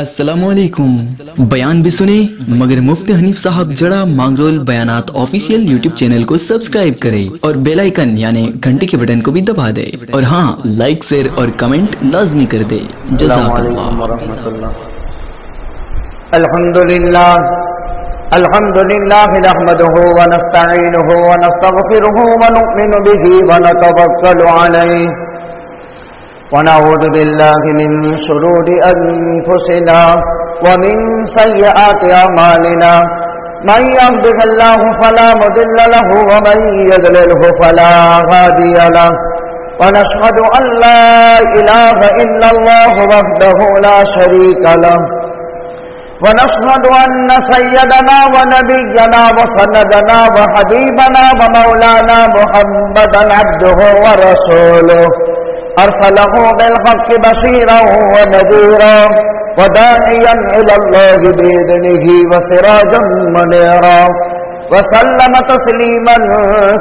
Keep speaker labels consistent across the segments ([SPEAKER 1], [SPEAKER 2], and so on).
[SPEAKER 1] अस्सलामुअलैकुम। बयान भी सुने मगर मुफ्ती हनीफ साहब जड़ा मांगरोल बयानात ऑफिशियल यूट्यूब चैनल को सब्सक्राइब करें और बेल आइकन यानी घंटे के बटन को भी दबा दे और हाँ, लाइक शेयर और कमेंट लाजमी कर दे। जज़ाकल्लाह।
[SPEAKER 2] अल्हम्दुलिल्लाह नहमदुहु व नस्तईनुहु व नस्तगफिरुहु व नु'मिनु बिही व नतवक्कलु अलैहि ونعوذ بالله من شرور أنفسنا ومن سيئات أعمالنا من يهده الله فلا مضل له ومن يضلله فلا هادي له ونشهد أن لا إله إلا الله وحده لا شريك له ونشهد أن سيدنا ونبينا وسندنا وحبيبنا ومولانا محمدا عبده ورسوله أرسله بالحق بشيرا ونذيرا وداعيا إلى الله بإذنه وسراجا منيرا وسلم تسليما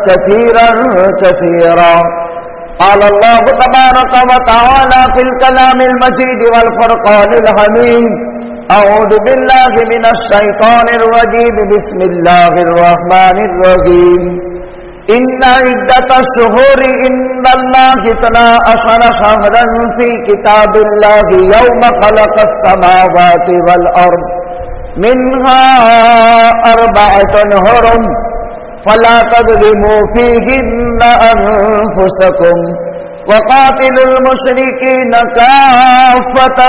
[SPEAKER 2] كثيرا كثيرا. قال الله تبارك وتعالى في الكلام المجيد والفرقان الحميد: أعوذ بالله من الشيطان الرجيم. بسم الله الرحمن الرحيم. إن عدة الشهور عند الله 12 شهرا في كتاب الله يوم خلق السماوات والأرض منها 4 حرم فلا تظلموا فيهن أنفسكم وقاتلوا المشركين كافة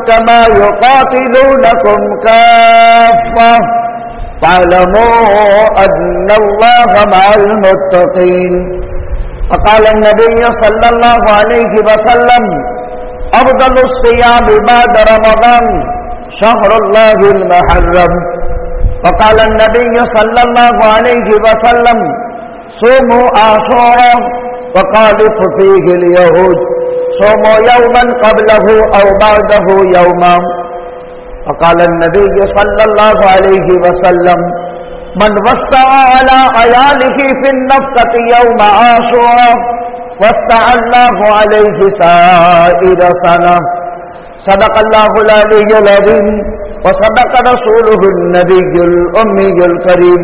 [SPEAKER 2] كما يقاتلونكم كافة فاعلموا أن الله مع المتقين. فقال النبي صلى الله عليه وسلم: أفضل الصيام بعد رمضان شهر الله المحرم. وقال النبي صلى الله عليه وسلم: صوموا عاشوراء وخالف فيه اليهود، صوموا يوما قبله أو بعده يوما. وقال النبي صلى الله عليه وسلم: من وسع على عياله في النفقة يوم عاشوراء وسع الله عليه سائر سنة. صدق الله العلي العظيم وصدق رسوله النبي الأمي الكريم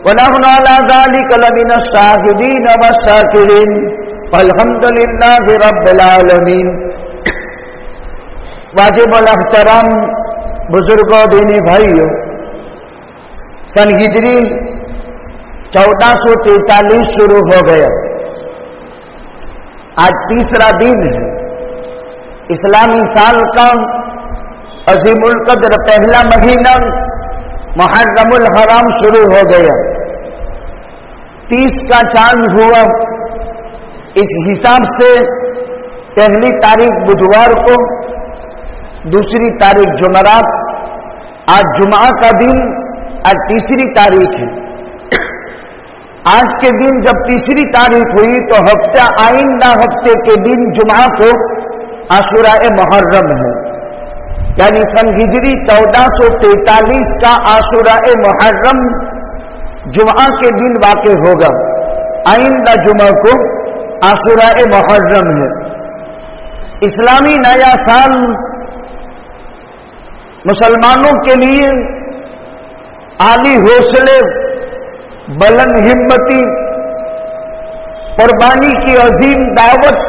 [SPEAKER 2] ونحن على ذلك لمن الشاهدين والشاكرين والحمد لله رب العالمين. واجب الاحترام بزرگوں دینی بھائیوں، سن ہجری 1443 شروع ہو گیا. آج تیسرا دن ہے. اسلامی سال کا عظیم القدر پہلا مہینہ محرم الحرام شروع ہو گیا. 30 کا چاند ہوا. اس حساب سے پہلی تاریخ بدھوار کو، دوسری تاریخ جمعرات، آج جمعہ کا دن، آج تیسری تاریخ ہے. آج کے دن جب تیسری تاریخ ہوئی تو ہفتہ آئندہ ہفتے کے دن جمعہ کو عاشوراء محرم ہے. یعنی سن ہجری 1443 کا عاشوراء محرم جمعہ کے دن واقع ہوگا. آئندہ جمعہ کو عاشوراء محرم ہے. اسلامی نیا سال مسلمانوں کے لیے عالی حوصلے، بلند ہمتی، قربانی کی عظیم دعوت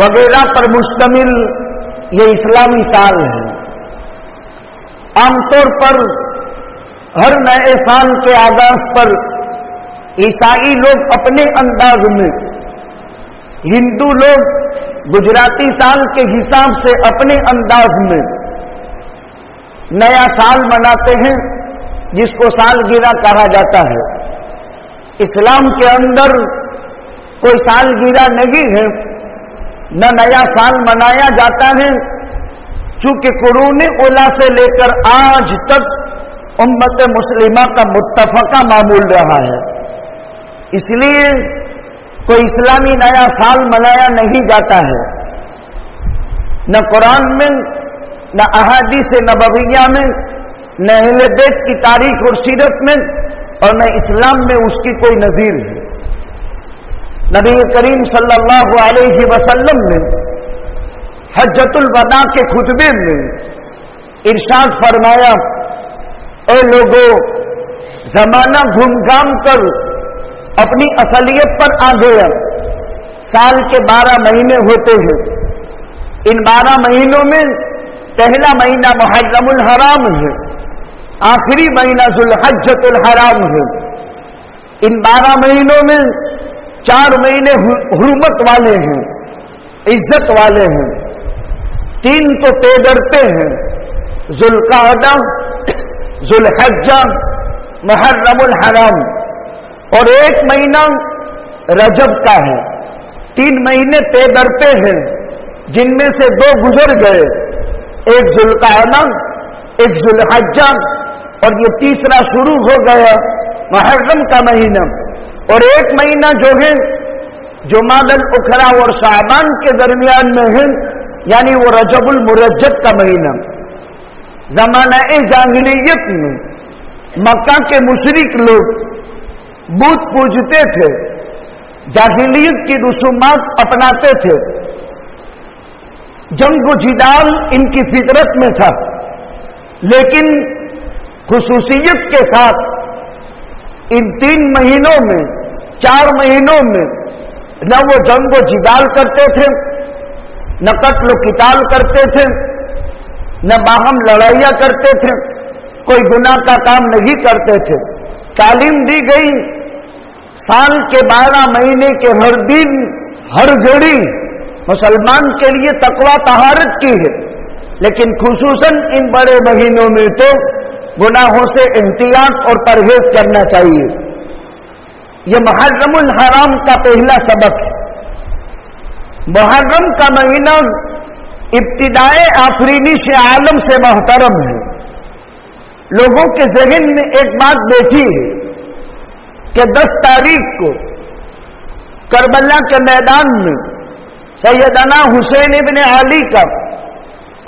[SPEAKER 2] وغیرہ پر مشتمل یہ اسلامی سال ہے. عام طور پر ہر نئے سال کے آغاز پر عیسائی لوگ اپنے انداز میں، ہندو لوگ گجراتی سال کے حساب سے اپنے انداز میں نیا سال مناتے ہیں، جس کو سالگرہ کہا جاتا ہے. اسلام کے اندر کوئی سالگرہ نہیں ہے، نہ نیا سال منایا جاتا ہے، چونکہ قرون اولیٰ سے لے کر آج تک امت مسلمہ کا متفقہ معمول رہا ہے. اس لیے کوئی اسلامی نیا سال منایا نہیں جاتا ہے. نہ قرآن میں، نہ احادیث نبویہ میں، نہ اہل بیت کی تاریخ اور سیرت میں، اور نہ اسلام میں اس کی کوئی نظیر ہے. نبی کریم صلی اللہ علیہ وسلم نے حجۃ الوداع کے خطبے میں ارشاد فرمایا، اے لوگوں، زمانہ گھوم گھام کر اپنی اصلیت پر آ گیا۔ سال کے 12 مہینے ہوتے ہیں، ان 12 مہینوں میں پہلا مہینہ محرم الحرام ہے، آخری مہینہ ذوالحجۃ الحرام ہے۔ ان 12 مہینوں میں 4 مہینے حرمت والے ہیں، عزت والے ہیں، 3 تو پے ڈرتے ہیں، ذوالقعدہ، ذوالحجہ، محرم الحرام، اور 1 مہینہ رجب کا ہے۔ 3 مہینے پے ڈرتے ہیں، جن میں سے 2 گزر گئے، ایک ذوالقعدہ، ایک ذوالحجہ، اور یہ تیسرا شروع ہو گیا محرم کا مہینہ، اور 1 مہینہ جو ہے جمادی الاخری اور شعبان کے درمیان میں ہے، یعنی وہ رجب المرجب کا مہینہ۔ زمانہ جاہلیت میں مکہ کے مشرک لوگ بت پوجتے تھے، جاہلیت کی رسومات اپناتے تھے، جنگ و جدال ان کی فطرت میں تھا، لیکن خصوصیت کے ساتھ ان 3 مہینوں میں 4 مہینوں میں نہ وہ جنگ و جدال کرتے تھے، نہ قتل و قتال کرتے تھے، نہ باہم لڑائیاں کرتے تھے، کوئی گناہ کا کام نہیں کرتے تھے۔ تعلیم دی گئی سال کے 12 مہینے کے ہر دن ہر گھڑی مسلمان کے لیے تقوی طہارت کی ہے، لیکن خصوصاً ان بڑے مہینوں میں تو گناہوں سے احتیاط اور پرہیز کرنا چاہیے۔ یہ محرم الحرام کا پہلا سبق ہے۔ محرم کا مہینہ ابتدائے آفرینش عالم سے محترم ہے۔ لوگوں کے ذہن میں ایک بات بیٹھی ہے کہ 10 تاریخ کو کربلا کے میدان میں سیدنا حسین ابن علی کا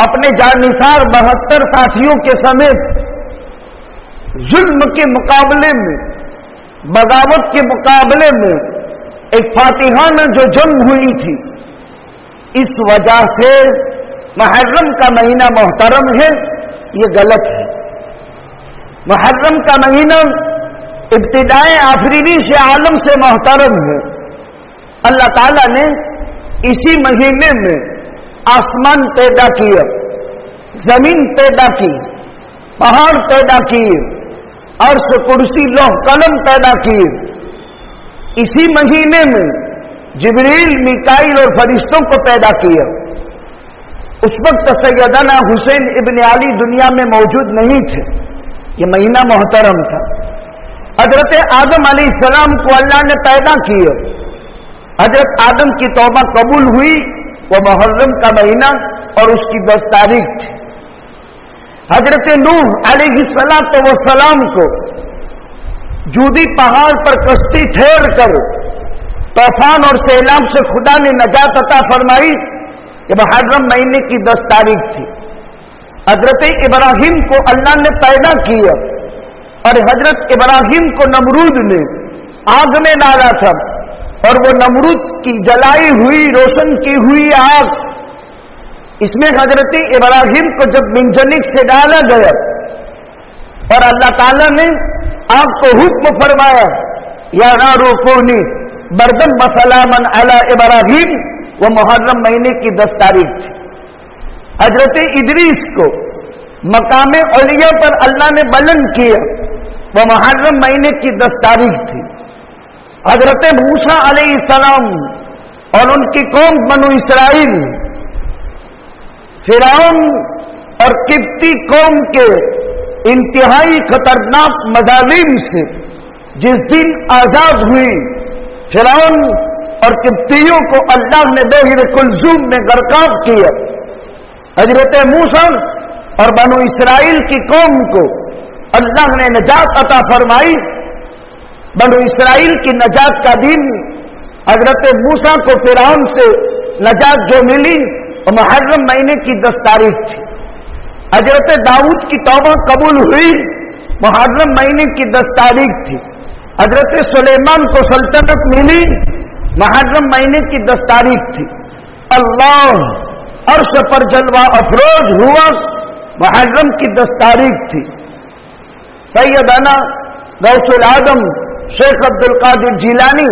[SPEAKER 2] اپنے جانثار 72 ساتھیوں کے سمیت ظلم کے مقابلے میں، بغاوت کے مقابلے میں ایک فاتحانہ جو جنگ ہوئی تھی، اس وجہ سے محرم کا مہینہ محترم ہے، یہ غلط ہے۔ محرم کا مہینہ ابتدائے آفرینش عالم سے محترم ہے۔ اللہ تعالیٰ نے اسی مہینے میں آسمان پیدا کیا، زمین پیدا کی، پہاڑ پیدا کیے، عرش کرسی لوح قلم پیدا کیے۔ اسی مہینے میں جبریل، میکائیل اور فرشتوں کو پیدا کیا۔ اس وقت سیدنا حسین ابن علی دنیا میں موجود نہیں تھے، یہ مہینہ محترم تھا۔ حضرت آدم علیہ السلام کو اللہ نے پیدا کیا، حضرت آدم کی توبہ قبول ہوئی، وہ محرم کا مہینہ اور اس کی 10 تاریخ تھی۔ حضرت نوح علیہ السلام کو جودی پہاڑ پر کشتی ٹھہر کر طوفان اور سیلاب سے خدا نے نجات عطا فرمائی، یہ محرم مہینے کی 10 تاریخ تھی۔ حضرت ابراہیم کو اللہ نے پیدا کیا، اور حضرت ابراہیم کو نمرود نے آگ میں ڈالا تھا، اور وہ نمرود کی جلائی ہوئی روشن کی ہوئی آگ، اس میں حضرت ابراہیم کو جب منجنک سے ڈالا گیا اور اللہ تعالیٰ نے آگ کو حکم فرمایا، یا نار کونی بردن وسلاما علی ابراہیم، وہ محرم مہینے کی 10 تاریخ تھی۔ حضرت ادریس کو مقام علیہ پر اللہ نے بلند کیا، وہ محرم مہینے کی 10 تاریخ تھی۔ حضرت موسیٰ علیہ السلام اور ان کی قوم بنو اسرائیل فرعون اور قبطی قوم کے انتہائی خطرناک مظالم سے جس دن آزاد ہوئی، فرعون اور قبطیوں کو اللہ نے بحر کلثوم میں غرقاب کیا۔ حضرت موسیٰ اور بنو اسرائیل کی قوم کو اللہ نے نجات عطا فرمائی۔ بنو اسرائیل کی نجات کا دن حضرت موسیٰ کو فرعون سے نجات جو ملی وہ محرم مہینے کی 10 تاریخ تھی۔ حضرت داؤد کی توبہ قبول ہوئی، محرم مہینے کی 10 تاریخ تھی۔ حضرت سلیمان کو سلطنت ملی، محرم مہینے کی 10 تاریخ تھی۔ اللہ अर्श पर जलवा अफरोज हुआ। मुहर्रम की 10 तारीख थी। सैयदना गौसुल आजम शेख अब्दुल कादिर जिलानी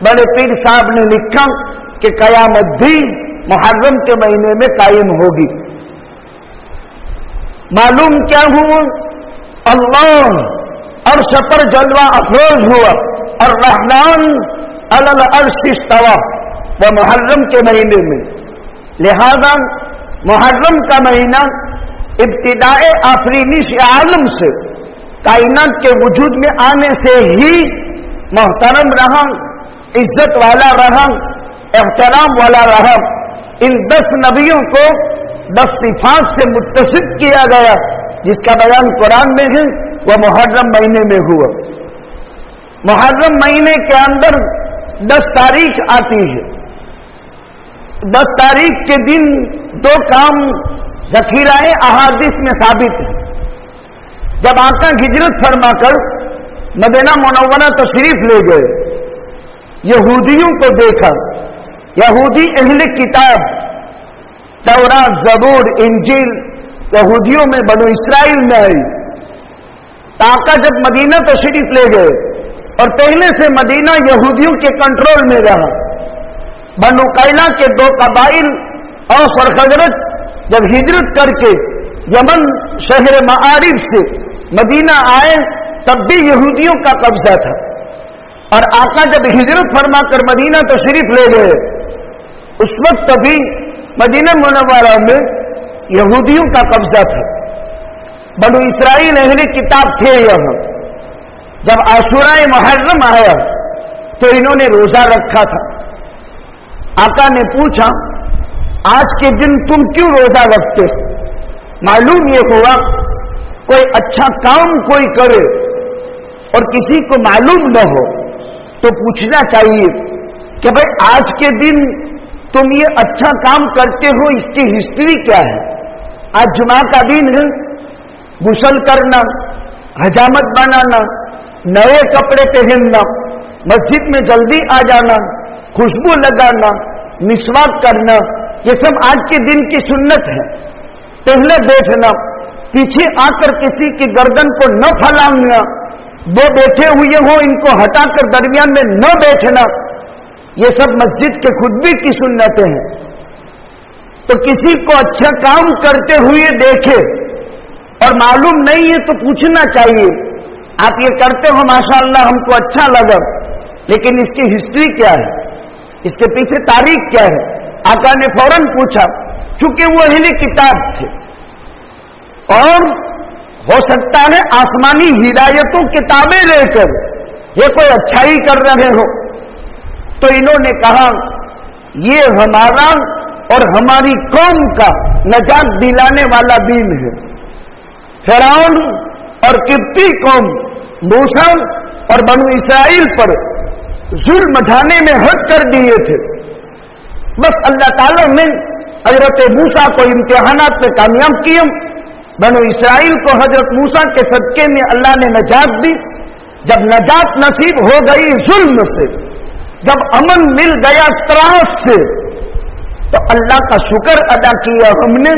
[SPEAKER 2] बड़े पीर साहब ने लिखा कि कयामत भी मुहर्रम के महीने में कायम होगी। मालूम क्या हुआ? अल्लाह अर्श पर जलवा अफरोज हुआ और रहमान अलल अर्श इस्तवा, वह मुहर्रम के महीने में। लिहाजा मुहर्रम का महीना इब्तिदाए आफरीनी से आलम से कायनात के वजूद में आने से ही मोहतरम रहा, इज्जत वाला रहा, एहतराम वाला रहा। इन 10 नबियों को 10 सिफात से मुत्तसिफ किया गया, जिसका बयान कुरान में है। वह मुहर्रम महीने में हुआ। मुहर्रम महीने के अंदर 10 तारीख आती है। 10 तारीख के दिन 2 काम ज़खीराए अहादीस में साबित है। जब आका हिजरत फरमाकर मदीना मुनव्वरा तशरीफ ले गए, यहूदियों को देखा। यहूदी अहले किताब तौरात, ज़बूर, इंजील यहूदियों में बनु इस्राइल में आई। आका जब मदीना तशरीफ ले गए और पहले से मदीना यहूदियों के कंट्रोल में रहा। बनु कैला के 2 कबाइल औस और खजरत जब हिजरत करके यमन शहर मारिफ से मदीना आए, तब भी यहूदियों का कब्जा था। और आका जब हिजरत फरमाकर मदीना तशरीफ ले गए, उस वक्त भी मदीना मुनव्वरा में यहूदियों का कब्जा था। बनु इस्राइल अहले किताब थे यहाँ। जब आशुराए मुहर्रम आया तो इन्होंने रोजा रखा था। आका ने पूछा, आज के दिन तुम क्यों रोजा रखते हो? मालूम ये हुआ कोई अच्छा काम कोई करे और किसी को मालूम न हो तो पूछना चाहिए कि भाई आज के दिन तुम ये अच्छा काम करते हो, इसकी हिस्ट्री क्या है? आज जुमा का दिन है। गुस्ल करना, हजामत बनाना, नए कपड़े पहनना, मस्जिद में जल्दी आ जाना, खुशबू लगाना, मिसवाक करना, ये सब आज के दिन की सुन्नत है। पहले बैठना, पीछे आकर किसी की गर्दन को न फैलाना, 2 बैठे हुए हो इनको हटाकर दरमियान में न बैठना, ये सब मस्जिद के खुतबे की सुन्नतें हैं। तो किसी को अच्छा काम करते हुए देखे और मालूम नहीं है तो पूछना चाहिए, आप ये करते हो माशाअल्लाह, हमको अच्छा लगा, लेकिन इसकी हिस्ट्री क्या है, इसके पीछे तारीख क्या है? आका ने फौरन पूछा, चूंकि वो अहले किताब थे और हो सकता है आसमानी हिदायतों किताबें लेकर ये कोई अच्छाई कर रहे हो। तो इन्होंने कहा, ये हमारा और हमारी कौम का नजात दिलाने वाला दीन है। फिरौन और किब्ती कौम मूसा और बनु इस्राइल पर जुल्म ढाने में हद कर दिए थे। बस अल्लाह ताला ने हजरत मूसा को इम्तिहानात में कामयाब किया। बनु इस्राइल को हजरत मूसा के सदके में अल्लाह ने नजात दी। जब नजात नसीब हो गई जुल्म से, जब अमन मिल गया त्रास से, तो अल्लाह का शुक्र अदा किया हमने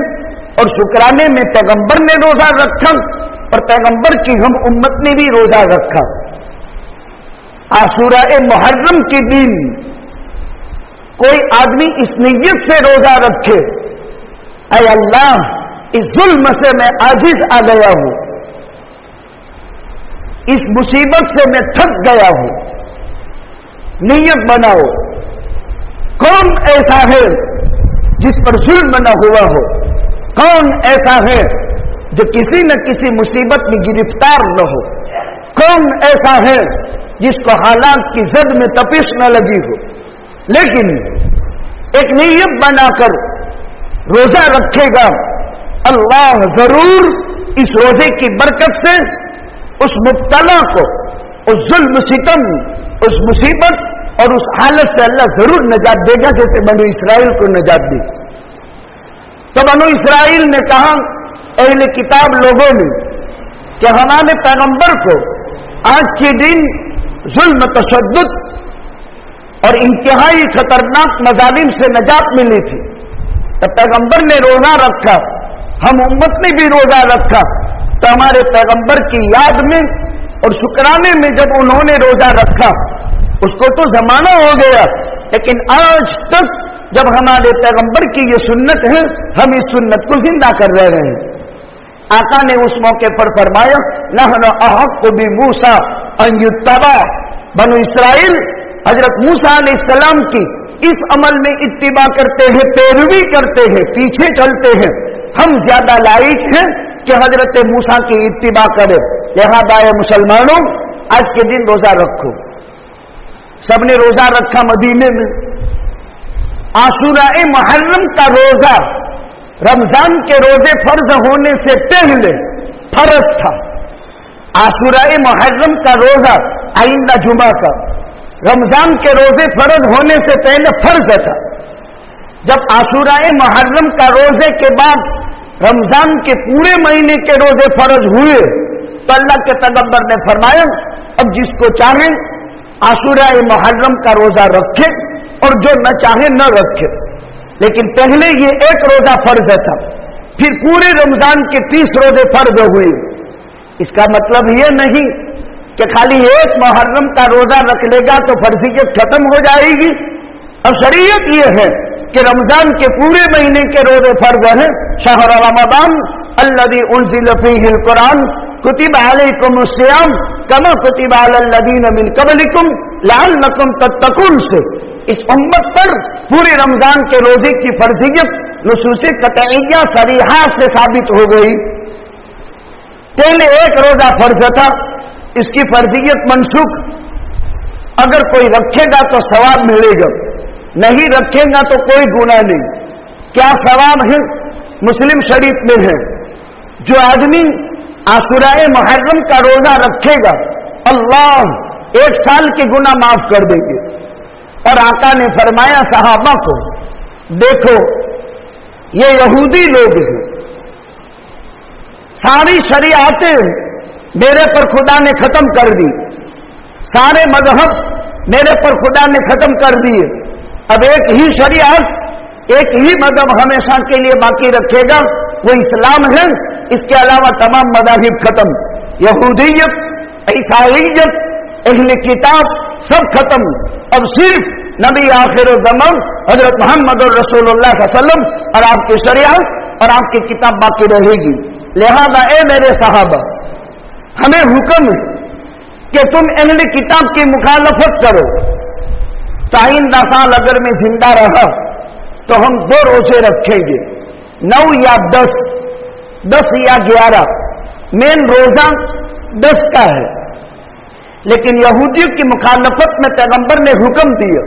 [SPEAKER 2] और शुक्राने में पैगंबर ने रोजा रखा और पैगंबर की हम उम्मत ने भी रोजा रखा। आशूरा मुहर्रम के दिन कोई आदमी इस नीयत से रोजा रखे, ऐ अल्लाह, इस जुल्म से मैं आजिज आ गया हूं, इस मुसीबत से मैं थक गया हूं। नीयत बनाओ। कौन ऐसा है जिस पर जुल्म न हुआ हो? कौन ऐसा है जो किसी न किसी मुसीबत में गिरफ्तार न हो? कौन ऐसा है जिसको हालात की जद में तपिश न लगी हो? लेकिन एक नीयत बनाकर रोजा रखेगा, अल्लाह जरूर इस रोजे की बरकत से उस मुब्तला को, उस जुल्म सितम, उस मुसीबत और उस हालत से अल्लाह जरूर नजात देगा, जैसे बनु इस्राइल को नजात दी। तो बनु इस्राइल ने कहा अहले किताब लोगों ने कि हमारे पैगंबर को आज के दिन जुल्म, तशद्दुद और इंतहाई खतरनाक मजालिम से नजात मिली थी। تو پیغمبر نے روزہ رکھا، ہم امت نے بھی روزہ رکھا، تو ہمارے پیغمبر کی یاد میں اور شکرانے میں جب انہوں نے روزہ رکھا، اس کو تو زمانہ ہو گیا، لیکن آج تک جب ہمارے پیغمبر کی یہ سنت ہے، ہم اس سنت کو زندہ کر رہے ہیں۔ آقا نے اس موقع پر فرمایا نحن احق بموسیٰ ان یتبع، بنو اسرائیل حضرت موسیٰ علیہ السلام کی اس عمل میں اتباع کرتے ہیں، پیروی کرتے ہیں، پیچھے چلتے ہیں، ہم زیادہ لائق ہیں کہ حضرت موسیٰ کی اتباع کریں۔ لہذا اے مسلمانوں، آج کے دن روزہ رکھو۔ سب نے روزہ رکھا مدینے میں۔ عاشوراء محرم کا روزہ رمضان کے روزے فرض ہونے سے پہلے فرض تھا۔ عاشوراء محرم کا روزہ آئندہ جمعہ کا رمضان کے روزے فرض ہونے سے پہلے فرض تھا۔ جب عاشوراء محرم کا روزے کے بعد رمضان کے پورے مہینے کے روزے فرض ہوئے تو اللہ کے پیغمبر نے فرمایا اب جس کو چاہے عاشوراء محرم کا روزہ رکھے اور جو نہ چاہے نہ رکھے، لیکن پہلے یہ ایک روزہ فرض تھا، پھر پورے رمضان کے 30 روزے فرض ہوئے۔ اس کا مطلب یہ نہیں کہ خالی ایک محرم کا روزہ رکھ لے گا تو فرضیت ختم ہو جائے گی۔ اب شریعت یہ ہے کہ رمضان کے پورے مہینے کے روزے فرض ہیں۔ شہر رمضان الذی انزل فیہ القرآن کتب علیکم الصیام کما کتب علی الذین من قبلکم لعلکم تتقون سے اس امت پر پورے رمضان کے روزے کی فرضیت نصوص قطعیہ صریحہ سے ثابت ہو گئی۔ پہلے ایک روزہ فرض تھا، اس کی فرضیت منسوخ، اگر کوئی رکھے گا تو ثواب ملے گا، نہیں رکھے گا تو کوئی گناہ نہیں۔ کیا ثواب ہے؟ مسلم شریف میں ہے جو آدمی عاشوراء محرم کا روزہ رکھے گا اللہ 1 سال کے گناہ معاف کر دیں گے۔ اور آقا نے فرمایا صحابہ کو دیکھو یہ یہودی لوگ ہیں، ساری شریعتیں میرے پر خدا نے ختم کر دی، سارے مذہب میرے پر خدا نے ختم کر دیے، اب ایک ہی شریعت ایک ہی مذہب ہمیشہ کے لیے باقی رکھے گا، وہ اسلام ہے، اس کے علاوہ تمام مذاہب ختم، یہودیت، عیسائیت، اہل کتاب سب ختم، اب صرف نبی آخر الزمان حضرت محمد رسول اللہ صلی اللہ علیہ وسلم اور آپ کی شریعت اور آپ کی کتاب باقی رہے گی۔ لہذا اے میرے صحابہ، ہمیں حکم ہے کہ تم اہل کتاب کی مخالفت کرو۔ آئندہ سال اگر میں زندہ رہا تو ہم 2 روزے رکھیں گے، 9 یا 10، 10 یا 11، مین روزہ 10 کا ہے، لیکن یہودیوں کی مخالفت میں پیغمبر نے حکم دیا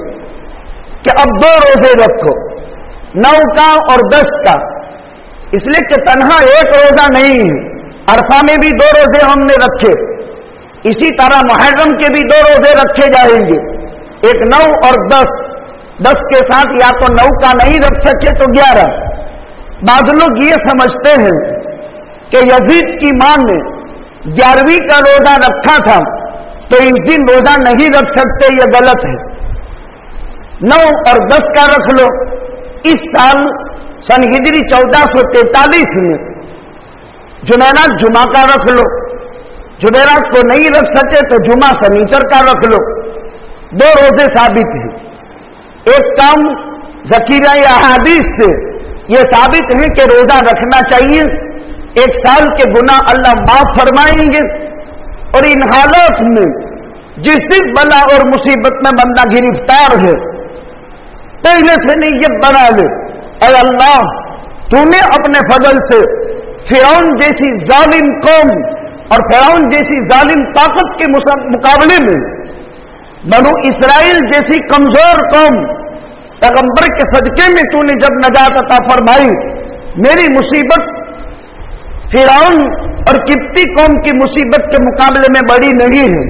[SPEAKER 2] کہ اب 2 روزے رکھو، 9 کا اور 10 کا، اس لیے کہ تنہا ایک روزہ نہیں ہے، عرفہ میں بھی 2 روزے ہم نے رکھے، اسی طرح محرم کے بھی 2 روزے رکھے جائیں گے، ایک 9 اور 10، 10 کے ساتھ یا تو 9 کا نہیں رکھ سکے تو 11۔ بعض لوگ یہ سمجھتے ہیں کہ یزید کی ماں نے 11ویں کا روزہ رکھا تھا تو اس دن روزہ نہیں رکھ سکتے، یہ غلط ہے۔ 9 اور 10 کا رکھ لو۔ اس سال سن ہجری 1443 میں جمعرات جمعہ کا رکھ لو، جمعرات کو نہیں رکھ سکے تو جمعہ سنیچر کا رکھ لو، 2 روزے ثابت ہیں۔ ایک کام ذخیرہ احادیث سے یہ ثابت ہے کہ روزہ رکھنا چاہیے، 1 سال کے گناہ اللہ معاف فرمائیں گے۔ اور ان حالات میں جس بلا اور مصیبت میں بندہ گرفتار ہے، پہلے سے نیت بنا لے، اے اللہ تو نے اپنے فضل سے فرعون جیسی ظالم قوم اور فرعون جیسی ظالم طاقت کے مقابلے میں بنو اسرائیل جیسی کمزور قوم پیغمبر کے صدقے میں تو نے جب نجات عطا فرمائی، میری مصیبت فرعون اور قبطی قوم کی مصیبت کے مقابلے میں بڑی نہیں ہے،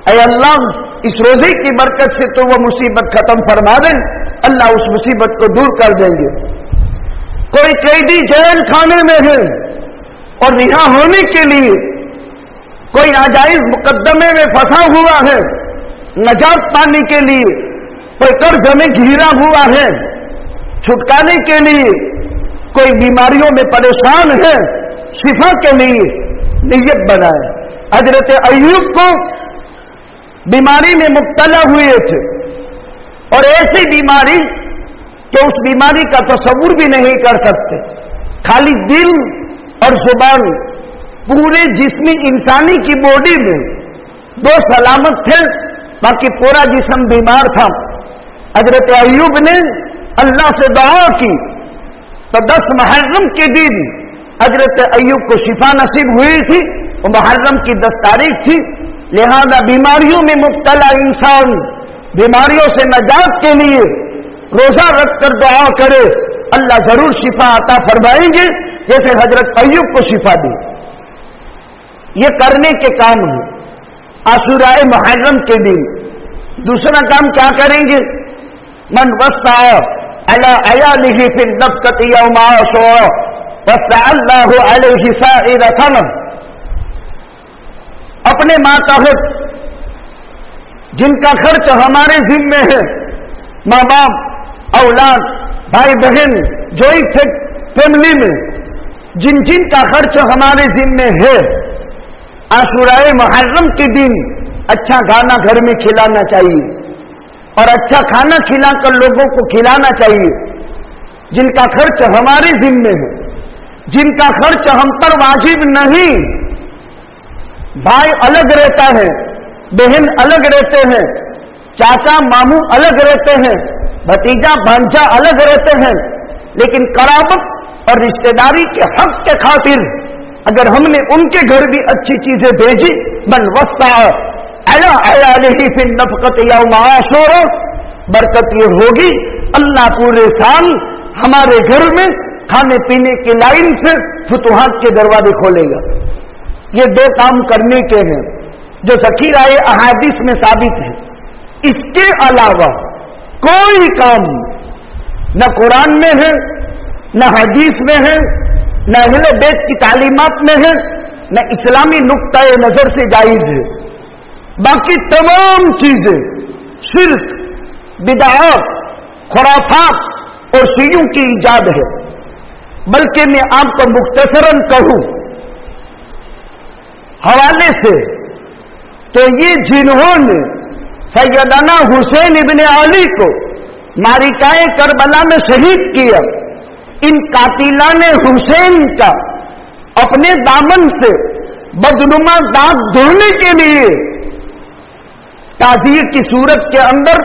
[SPEAKER 2] اے اللہ اس روزے کی برکت سے تو وہ مصیبت ختم فرما دیں، اللہ اس مصیبت کو دور کر دیں گے۔ کوئی قیدی جیل خانے میں ہے اور رہا ہونے کے لیے کوئی ناجائز مقدمے میں پھنسا ہوا ہے، نجات پانے کے لیے کوئی قرض میں گھیرا ہوا ہے، छुटकारे के लिए, कोई बीमारियों में परेशान है, शिफा के लिए नियत बनाए। हजरत अय्यूब को बीमारी में मुब्तला हुए थे, और ऐसी बीमारी कि उस बीमारी का तसव्वुर भी नहीं कर सकते। खाली दिल और जुबान, पूरे जिस्म इंसानी की बॉडी में दो सलामत थे, बाकी पूरा जिस्म बीमार था। हजरत अय्यूब ने अल्लाह से दुआ की तो 10 मुहर्रम के दिन हजरत अय्यूब को शिफा नसीब हुई थी। वो मुहर्रम की 10 तारीख थी। लिहाजा बीमारियों में मुब्तला इंसान बीमारियों से नजात के लिए रोजा रखकर दुआ करे, अल्लाह जरूर शिफा अता फरमाएंगे, जैसे हजरत अय्यूब को शिफा दी। ये करने के काम है आशुराए मुहर्रम के दिन। दूसरा काम क्या करेंगे? मन वस्ता अला अयालिही फिन नफकति यौम आशूरा वस्अल्लाहु अलैहि साइरतन। अपने मातहत जिनका खर्च हमारे जिम्मे है, माँ बाप, औलाद, भाई बहन, जॉइंट फैमिली में जिन जिन का खर्च हमारे जिम्मे है, आशुराए मुहर्रम के दिन अच्छा खाना घर में खिलाना चाहिए, और अच्छा खाना खिलाकर लोगों को खिलाना चाहिए। जिनका खर्च हमारे जिम्मे है, जिनका खर्च हम पर वाजिब नहीं, भाई अलग रहता है, बहन अलग रहते हैं, चाचा मामू अलग रहते हैं, भतीजा भांजा अलग रहते हैं, लेकिन कराबत और रिश्तेदारी के हक के खातिर अगर हमने उनके घर भी अच्छी चीजें भेजी, मन वस्ता अला अयालिही फिन नफकति यौम आशूरा, बरकत ये होगी अल्लाह पूरे साल हमारे घर में खाने पीने की लाइन से फुतुहात के दरवाजे खोलेगा। ये 2 काम करने के हैं जो ज़खीराए अहादीस में साबित है। इसके अलावा कोई काम न कुरान में है, न हदीस में है, न अहले बैत की तालीमात में है, न इस्लामी नुक्ताए नजर से जायज है। बाकी तमाम चीजें शिर्क, बिदअत, खुराफात और शियों की ईजाद है। बल्कि मैं आपको मुख्तसरन कहूं हवाले से, तो ये जिन्होंने सैयदना हुसैन इब्ने अली को मारिकाए करबला में शहीद किया, इन कातिलाने हुसैन का अपने दामन से बदनुमा दाग धोने के लिए ताज़िये की सूरत के अंदर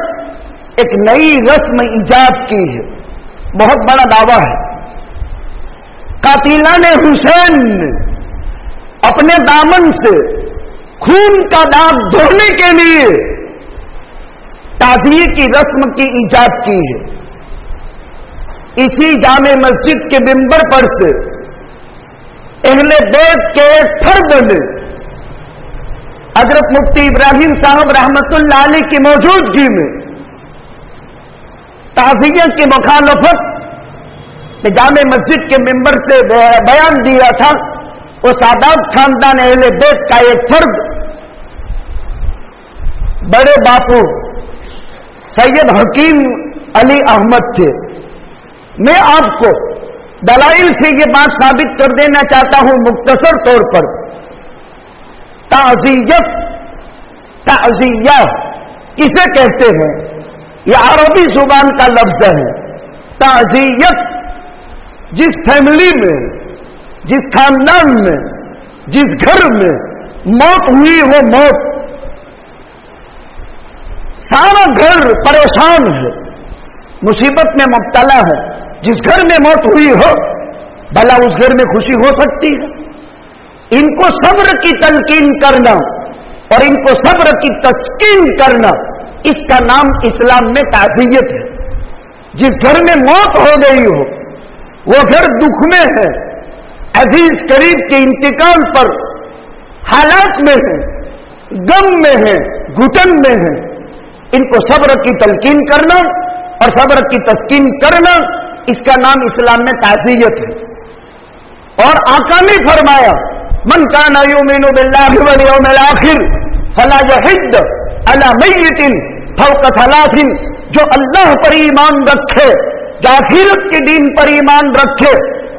[SPEAKER 2] एक नई रस्म ईजाद की है। बहुत बड़ा दावा है। कातिलाने हुसैन ने अपने दामन से खून का दाग धोने के लिए ताज़िये की रस्म की ईजाद की है। इसी जामे मस्जिद के मिंबर पर से अहले बैत के एक फर्द ने हजरत मुफ्ती इब्राहिम साहब रहमतुल्लाह अलैह की मौजूदगी में ताज़िया की मुखालफत में जामे मस्जिद के मिंबर से बयान दिया था। वो सादात खानदान अहले बैत का एक फर्द बड़े बापू सैयद हकीम अली अहमद थे। मैं आपको दलाइल से ये बात साबित कर देना चाहता हूं मुख्तसर तौर पर। ताज़ियत, ताज़िया किसे कहते हैं? यह अरबी जुबान का लफ्ज है। ताज़ियत जिस फैमिली में, जिस खानदान में, जिस घर में मौत हुई हो, मौत, सारा घर परेशान है, मुसीबत में मुब्तला है, जिस घर में मौत हुई हो, भला उस घर में खुशी हो सकती है? इनको सब्र की तलकीन करना और इनको सब्र की तस्कीन करना, इसका नाम इस्लाम में ताज़ियत है। जिस घर में मौत हो गई हो, वो घर दुख में है, अजीज करीब के इंतकाल पर हालात में है, गम में है, घुटन में है, इनको सब्र की तलकीन करना और सब्र की तस्कीन करना, इसका नाम इस्लाम में ताज़ियत है। और आका ने फरमाया, मन काना युमिनु बिल्लाहि वल यौमिल आखिर फला यहिद्द अला मय्यतिन फौक थलाथिन, जो अल्लाह पर ईमान रखे जो आखिरत के दीन पर ईमान रखे,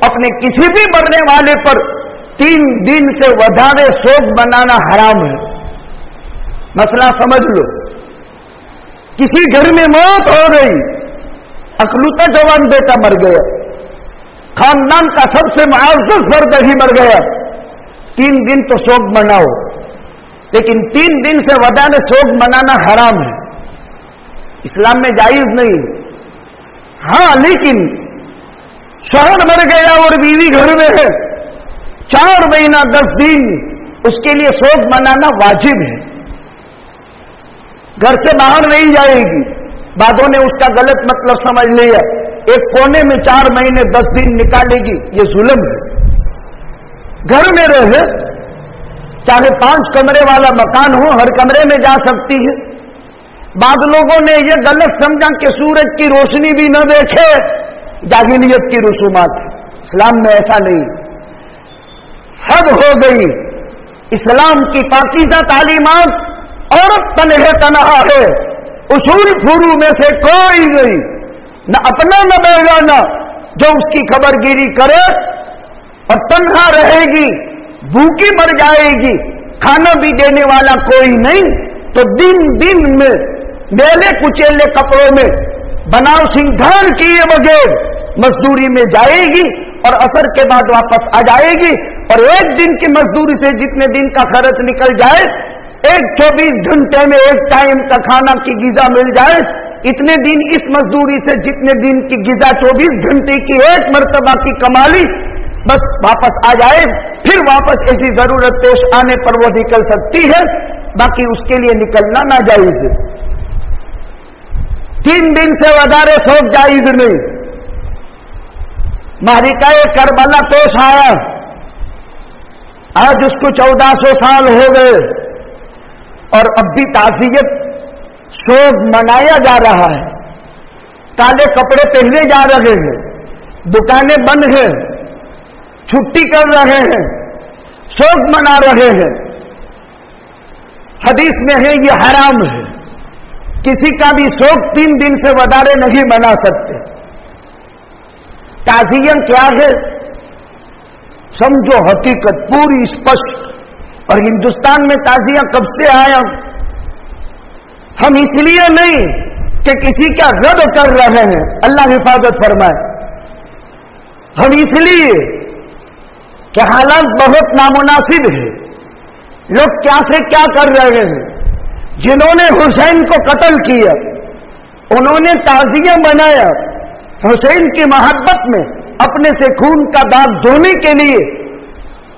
[SPEAKER 2] अपने किसी भी मरने वाले पर 3 दिन से वधारे शोक मनाना हराम है। मसला समझ लो, किसी घर में मौत हो गई, अकलूता जवान बेटा मर गया, खानदान का सबसे मुआज़्ज़ज़ फर्द ही मर गया, 3 दिन तो शोक मनाओ, लेकिन 3 दिन से वधारे शोक मनाना हराम है, इस्लाम में जायज नहीं। हाँ, लेकिन शौहर मर गया और बीवी घर में है, 4 महीना 10 दिन उसके लिए शोक मनाना वाजिब है। घर से बाहर नहीं जाएगी, बादों ने उसका गलत मतलब समझ लिया, एक कोने में 4 महीने 10 दिन निकालेगी, ये जुल्म है। घर में रहे, चाहे 5 कमरे वाला मकान हो, हर कमरे में जा सकती है। बाद लोगों ने यह गलत समझा कि सूरज की रोशनी भी न देखे, जाहिलियत की रसूमात है। इस्लाम में ऐसा नहीं, हद हो गई। इस्लाम की पाकीज़ा तालीमात, औरत तन्हे तनहा है, उसूल फुरू में से कोई नहीं, न अपना न बेगाना जो उसकी खबरगिरी करे, और तन्हा रहेगी, भूखी मर जाएगी, खाना भी देने वाला कोई नहीं, तो दिन दिन में मेले कुचेले कपड़ों में बनाव सिंगार किए बगैर मजदूरी में जाएगी और असर के बाद वापस आ जाएगी। और एक दिन की मजदूरी से जितने दिन का खर्च निकल जाए, एक 24 घंटे में एक टाइम का खाना की गिजा मिल जाए, इतने दिन इस मजदूरी से जितने दिन की गिजा 24 घंटे की एक मर्तबा की कमाली, बस वापस आ जाए, फिर वापस ऐसी जरूरत पेश आने पर वो निकल सकती है, बाकी उसके लिए निकलना नाजायज है। 3 दिन से वधारे शोक जायज नहीं। महरिकाए करबला पेश आया, आज उसको 1400 साल हो गए और अब भी ताज़ियत शोक मनाया जा रहा है। काले कपड़े पहने जा रहे हैं, दुकानें बंद हैं, छुट्टी कर रहे हैं, शोक मना रहे हैं। हदीस में है ये हराम है, किसी का भी शोक 3 दिन से वधारे नहीं मना सकते। ताज़ियत क्या है समझो, हकीकत पूरी स्पष्ट। और हिंदुस्तान में ताज़िया कब से आया? हम इसलिए नहीं कि किसी का रद्द कर रहे हैं, अल्लाह हिफाजत फरमाए, हम इसलिए कि हालात बहुत नामुनासिब है। लोग क्या से क्या कर रहे हैं। जिन्होंने हुसैन को कत्ल किया, उन्होंने ताज़िया बनाया, हुसैन की मोहब्बत में अपने से खून का दाग धोने के लिए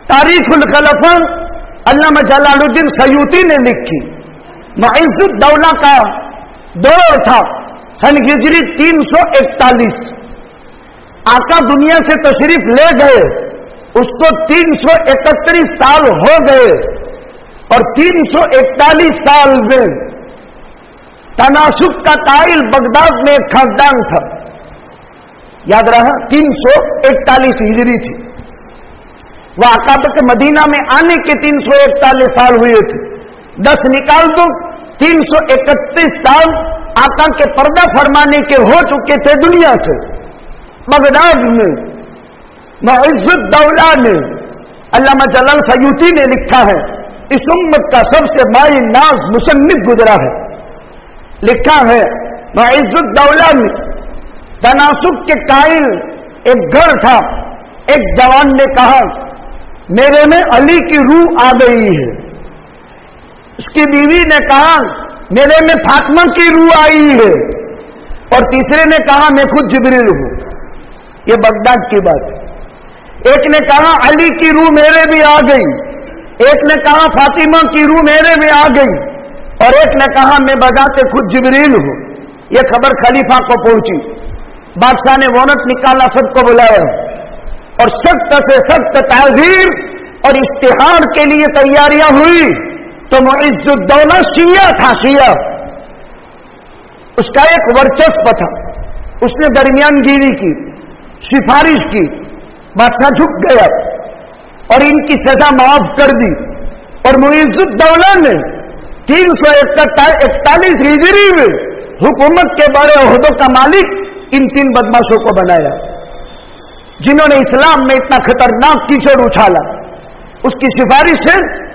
[SPEAKER 2] तारीखुल खलफा अल्लामा जलालुद्दीन सयूती ने लिखी। मुइज़्ज़ुद्दौला का दौर था सन हिजरी 341। आका दुनिया से तशरीफ ले गए, उसको 331 साल हो गए और 341 साल में तनासुब का कायल बगदाद में एक खानदान था, याद रहा 341 हिजरी थी। वह आका के मदीना में आने के 341 साल हुए थे। 10 निकाल दो, 331 साल आका के पर्दा फरमाने के हो चुके थे दुनिया से। बगदाद में मुइज़्ज़ुद्दौला ने, अल्लामा जलाल सयूती ने लिखा है, इस उम्मत का सबसे माई नाज मुसन्निफ गुजरा है। लिखा है मुइज़्ज़ुद्दौला में तनासुब के कायल एक घर था। एक जवान ने कहा मेरे में अली की रूह आ गई है। उसकी बीवी ने कहा मेरे में फातिमा की रूह आई है। और तीसरे ने कहा मैं खुद जिब्रील हूं। ये बगदाद की बात है। एक ने कहा अली की रूह मेरे भी आ गई, एक ने कहा फातिमा की रूह मेरे में आ गई, और एक ने कहा मैं बजाते खुद जिब्रील हूं। यह खबर खलीफा को पहुंची। बादशाह ने वारंट निकाला, सबको बुलाया और सख्त से सख्त ताज़ीर और इश्तिहार के लिए तैयारियां हुई। तो मुइज़्ज़ुद्दौला शिया था, शिया, उसका एक वर्चस्व था। उसने दरमियानगिरी की, सिफारिश की, बादशाह झुक गया और इनकी सजा माफ कर दी। और मुइज़्ज़ुद्दौला ने 341 हिजरी में हुकूमत के बड़े ओहदों का मालिक इन 3 बदमाशों को बनाया, जिन्होंने इस्लाम में इतना खतरनाक कीचड़ उछाला। उसकी सिफारिश से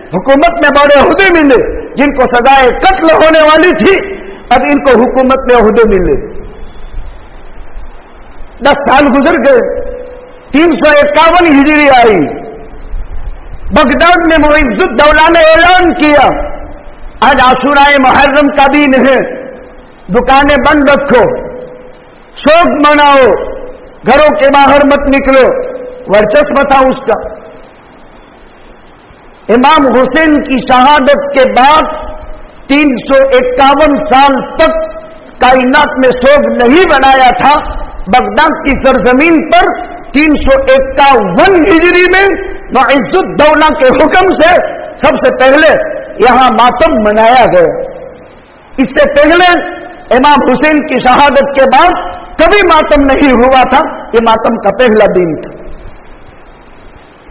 [SPEAKER 2] हुकूमत में बड़े ओहदे मिले, जिनको सजाए कत्ल होने वाली थी, अब इनको हुकूमत में ओहदे मिले। 10 साल गुजर गए, 351 हिजरी आई। बगदाद में मुइज़्ज़ुद्दौला ने ऐलान किया, आज आशूराए मुहर्रम का दिन है, दुकानें बंद रखो, शोक मनाओ, घरों के बाहर मत निकलो। वर्चस्व था उसका। इमाम हुसैन की शहादत के बाद 351 साल तक कायनात में शोक नहीं बनाया था। बगदाद की सरजमीन पर 351 हिजरी में मुइज़्ज़ुद्दौला के हुक्म से सबसे पहले यहां मातम मनाया गया। इससे पहले इमाम हुसैन की शहादत के बाद कभी मातम नहीं हुआ था। ये मातम का पहला दिन था।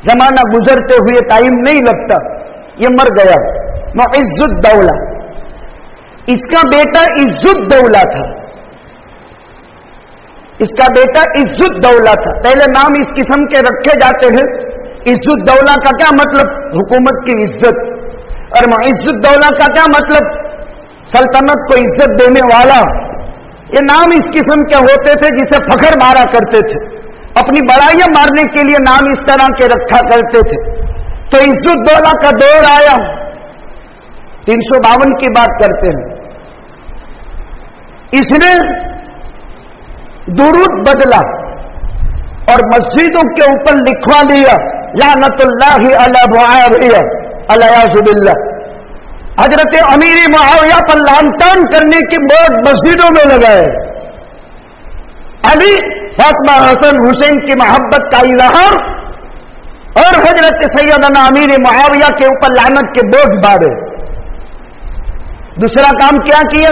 [SPEAKER 2] जमाना गुजरते हुए टाइम नहीं लगता, ये मर गया मुइज़्ज़ुद्दौला। इसका बेटा इज़्ज़ुद्दौला था, इसका बेटा इज़्ज़ुद्दौला था। पहले नाम इस किस्म के रखे जाते हैं। इज़्ज़ुद्दौला का क्या मतलब? हुकूमत की इज्जत। और मुइज़्ज़ुद्दौला का क्या मतलब? सल्तनत को इज्जत देने वाला। ये नाम इस किस्म के होते थे जिसे फखर मारा करते थे, अपनी बड़ाइयां मारने के लिए नाम इस तरह के रखा करते थे। तो इज़्ज़ुद्दौला का दौर आया, 352 की बात करते हैं। इसने दुरूद बदला और मस्जिदों के ऊपर लिखवा लिया, लानतुल्लाहि अला मुआविया अलयाज़ुबिल्लाह। हजरत अमीर मुआविया पर लानतान करने की बोर्ड मस्जिदों में लगाए। अली, फातिमा, हसन, हुसैन की मोहब्बत का इजहार और हजरत सैयदना अमीर मुआविया के ऊपर लानत के बोर्ड बांधे। दूसरा काम क्या किया?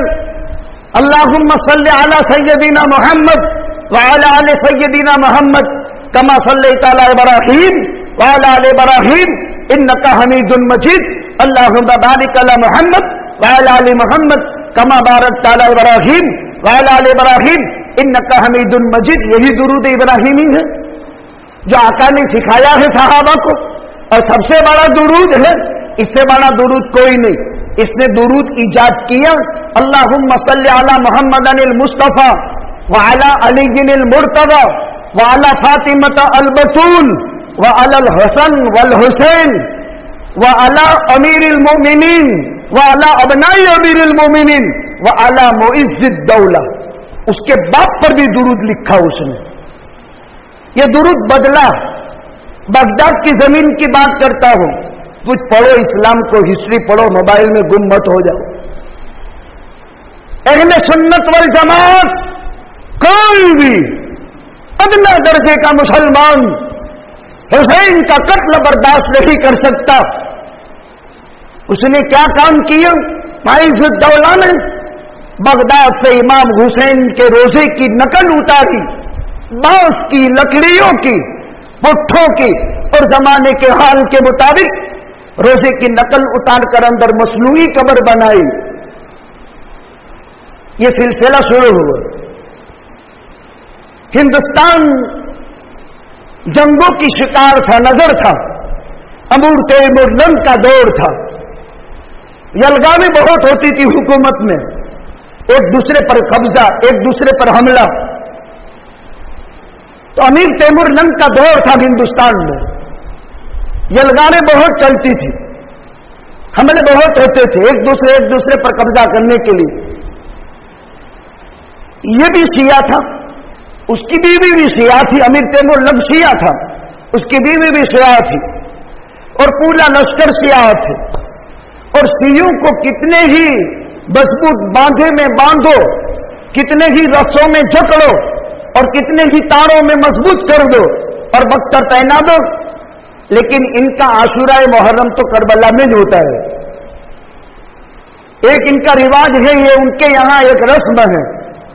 [SPEAKER 2] अल्लाहुम्मा सल्ली अला सय्यदिना मुहम्मद व अला आले सय्यदिना मुहम्मद कमा सल्लैता अला इब्राहीम व अला आले इब्राहीम इन्नका हमीदुन मजीद। अल्लाहुम्मा बारिक अला मुहम्मद व अला आले मुहम्मद कमा बारकता अला इब्राहीम व अला आले इब्राहीम इन्नका हमीदुन मजीद। यही दुरूद इब्राहीमी है जो आका ने सिखाया है सहाबा को, और सबसे बड़ा दुरूद है। इससे बड़ा दुरूद कोई नहीं। इसने दुरूद इजाद किया, अल्लाहुम्मा सल्ली अला मुहम्मदनिल मुस्तफा व अला अलीयिल मुर्तज़ा व अला फातिमता अल बतूल व अलल हसन वल हुसैन व अला अमीरिल मोमिनीन व अला अबनाई अमीरिल मोमिनीन व अला मुइज़्ज़ुद्दौला। उसके बाप पर भी दुरूद लिखा उसने। ये दुरूद बदला। बगदाद की जमीन की बात करता हूं, कुछ पढ़ो, इस्लाम को हिस्ट्री पढ़ो, मोबाइल में गुम मत हो जाओ। अहले सुन्नत वल जमात कोई भी अदना दर्जे का मुसलमान हुसैन का कत्ल बर्दाश्त नहीं कर सकता। उसने क्या काम किया? मुइज़्ज़ुद्दौला ने बगदाद से इमाम हुसैन के रोजे की नकल उतारी, बांस की, लकड़ियों की, पुट्ठों की, और जमाने के हाल के मुताबिक रोजे की नकल उतार कर अंदर मसनूई कब्र बनाई। ये सिलसिला शुरू हुआ। हिंदुस्तान जंगों की शिकार था, नजर था। अमूर तैमूर लंग का दौर था। यलगामें बहुत होती थी हुकूमत में, एक दूसरे पर कब्जा, एक दूसरे पर हमला। तो अमीर तैमूर लंग का दौर था हिंदुस्तान में। यलगामें बहुत चलती थी, हमले बहुत होते थे एक दूसरे पर कब्जा करने के लिए। ये भी शिया था, उसकी बीवी भी शिया थी। अमीर तैमूर लंग शिया था, उसकी बीवी भी शिया थी, और पूरा लश्कर शिया थे। और शियों को कितने ही मजबूत बांधे में बांधो, कितने ही रस्सों में जकड़ो, और कितने ही तारों में मजबूत कर दो और बख्तर पहना दो, लेकिन इनका आशूराए मुहर्रम तो करबला में होता है। एक इनका रिवाज है, ये उनके यहां एक रस्म है,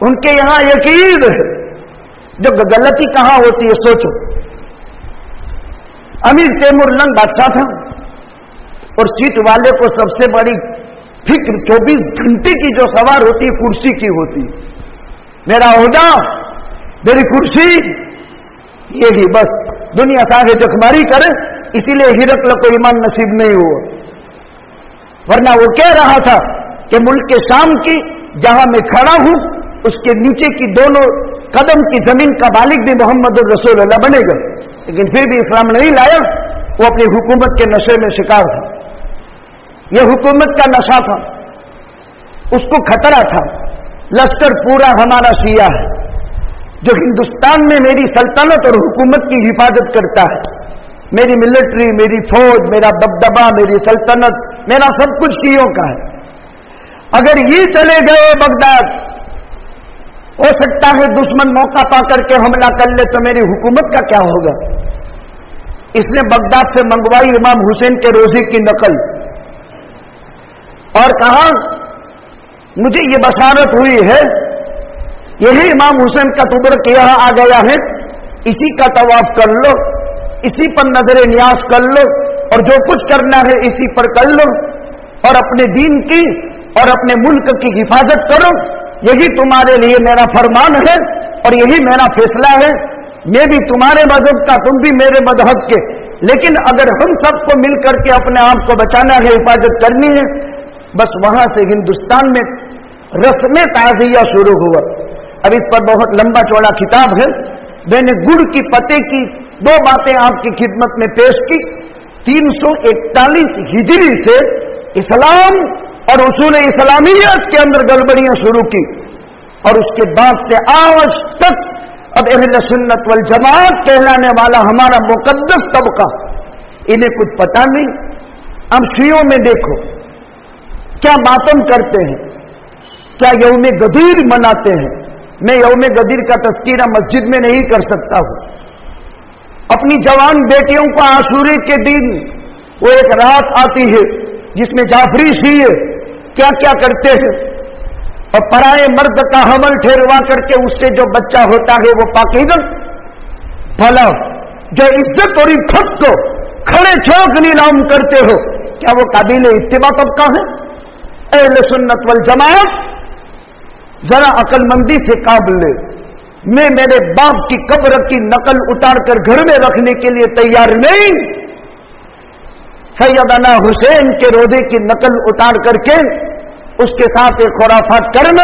[SPEAKER 2] उनके यहां एक ईद है। जो गलती कहां होती है सोचो। अमीर तैमूर लंग बादशाह था, और सीट वाले को सबसे बड़ी फिक्र 24 घंटे की जो सवार होती है कुर्सी की होती है। मेरा ओहदा मेरी कुर्सी, यही बस दुनिया सारे जखमारी करे, इसीलिए हिरकल को ईमान नसीब नहीं हुआ। वरना वो कह रहा था कि मुल्क के शाम की जहां मैं खड़ा हूं उसके नीचे की दोनों कदम की जमीन का मालिक भी मोहम्मद रसूलुल्लाह बनेगा, लेकिन फिर भी इस्लाम नहीं लाया। वो अपनी हुकूमत के नशे में शिकार था। यह हुकूमत का नशा था, उसको खतरा था। लश्कर पूरा हमारा शिया है जो हिंदुस्तान में मेरी सल्तनत और हुकूमत की हिफाजत करता है। मेरी मिलिट्री, मेरी फौज, मेरा दबदबा, मेरी सल्तनत, मेरा सब कुछ शियों का है। अगर ये चले गए बगदाद, हो सकता है दुश्मन मौका पा करके हमला कर ले तो मेरी हुकूमत का क्या होगा। इसने बगदाद से मंगवाई इमाम हुसैन के रोजे की नकल और कहा मुझे ये बशारत हुई है, यही इमाम हुसैन का तुबरक यहां आ गया है, इसी का तवाफ कर लो, इसी पर नजर न्यास कर लो और जो कुछ करना है इसी पर कर लो और अपने दीन की और अपने मुल्क की हिफाजत करो। यही तुम्हारे लिए मेरा फरमान है और यही मेरा फैसला है। मैं भी तुम्हारे मजहब का, तुम भी मेरे मजहब के, लेकिन अगर हम सबको मिलकर के अपने आप को बचाना है, हिफाजत करनी है, बस वहां से हिंदुस्तान में रस्म ताज़िया शुरू हुआ। अब इस पर बहुत लंबा चौड़ा किताब है। मैंने गुड़ की पते की दो बातें आपकी खिदमत में पेश की। 341 हिजरी से इस्लाम और उसूल इस्लामियत के अंदर गड़बड़ियां शुरू की और उसके बाद से आज तक अब अहले सुन्नत वल जमात कहलाने वाला हमारा मुकद्दस तबका, इन्हें कुछ पता नहीं। अब शियों में देखो क्या मातम करते हैं, क्या यौम गदीर मनाते हैं। मैं यौम गदीर का तस्कीरा मस्जिद में नहीं कर सकता हूं। अपनी जवान बेटियों को आशूरे के दिन वो एक रात आती है जिसमें जाफरी शिये क्या क्या करते हैं और पराए मर्द का हमल ठहरवा करके उससे जो बच्चा होता है वो पाकीज़ा भला, जो इज्जत और इफ़्फ़त को खड़े चौक नीलाम करते हो, क्या वो काबिल इत्तिबा तबका है। अहले सुन्नत वल जमात जरा अक्लमंदी से काम ले। मैं मेरे बाप की कब्र की नकल उतार कर घर में रखने के लिए तैयार नहीं। सैयदना हुसैन के रोजे की नकल उतार करके उसके साथ एक खुराफात करना,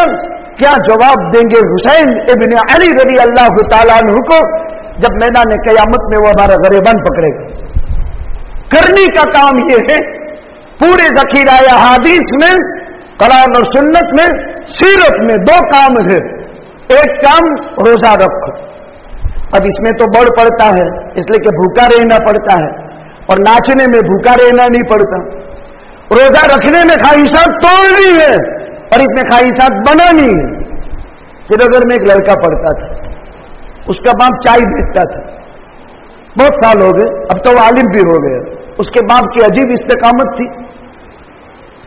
[SPEAKER 2] क्या जवाब देंगे हुसैन इब्न अली रज़ी अल्लाह तआला अन्हु को जब मैदान क़यामत में वो हमारा गरेबान पकड़ेगा। करने का काम ये है, पूरे ज़ख़ीरा हदीस में, कुरान और सुन्नत में, सीरत में दो काम है। एक काम रोजा रखो। अब इसमें तो बढ़ पड़ता है इसलिए कि भूखा रहना पड़ता है और नाचने में भूखा रहना नहीं पड़ता। रोजा रखने में ख्वाहिशात तोड़नी है और इसमें ख्वाहिशात बनानी है। श्रीनगर में एक लड़का पढ़ता था, उसका बाप चाय बेचता था, बहुत साल हो गए, अब तो वो आलिम भी हो गया। उसके बाप की अजीब इस्तेकामत थी,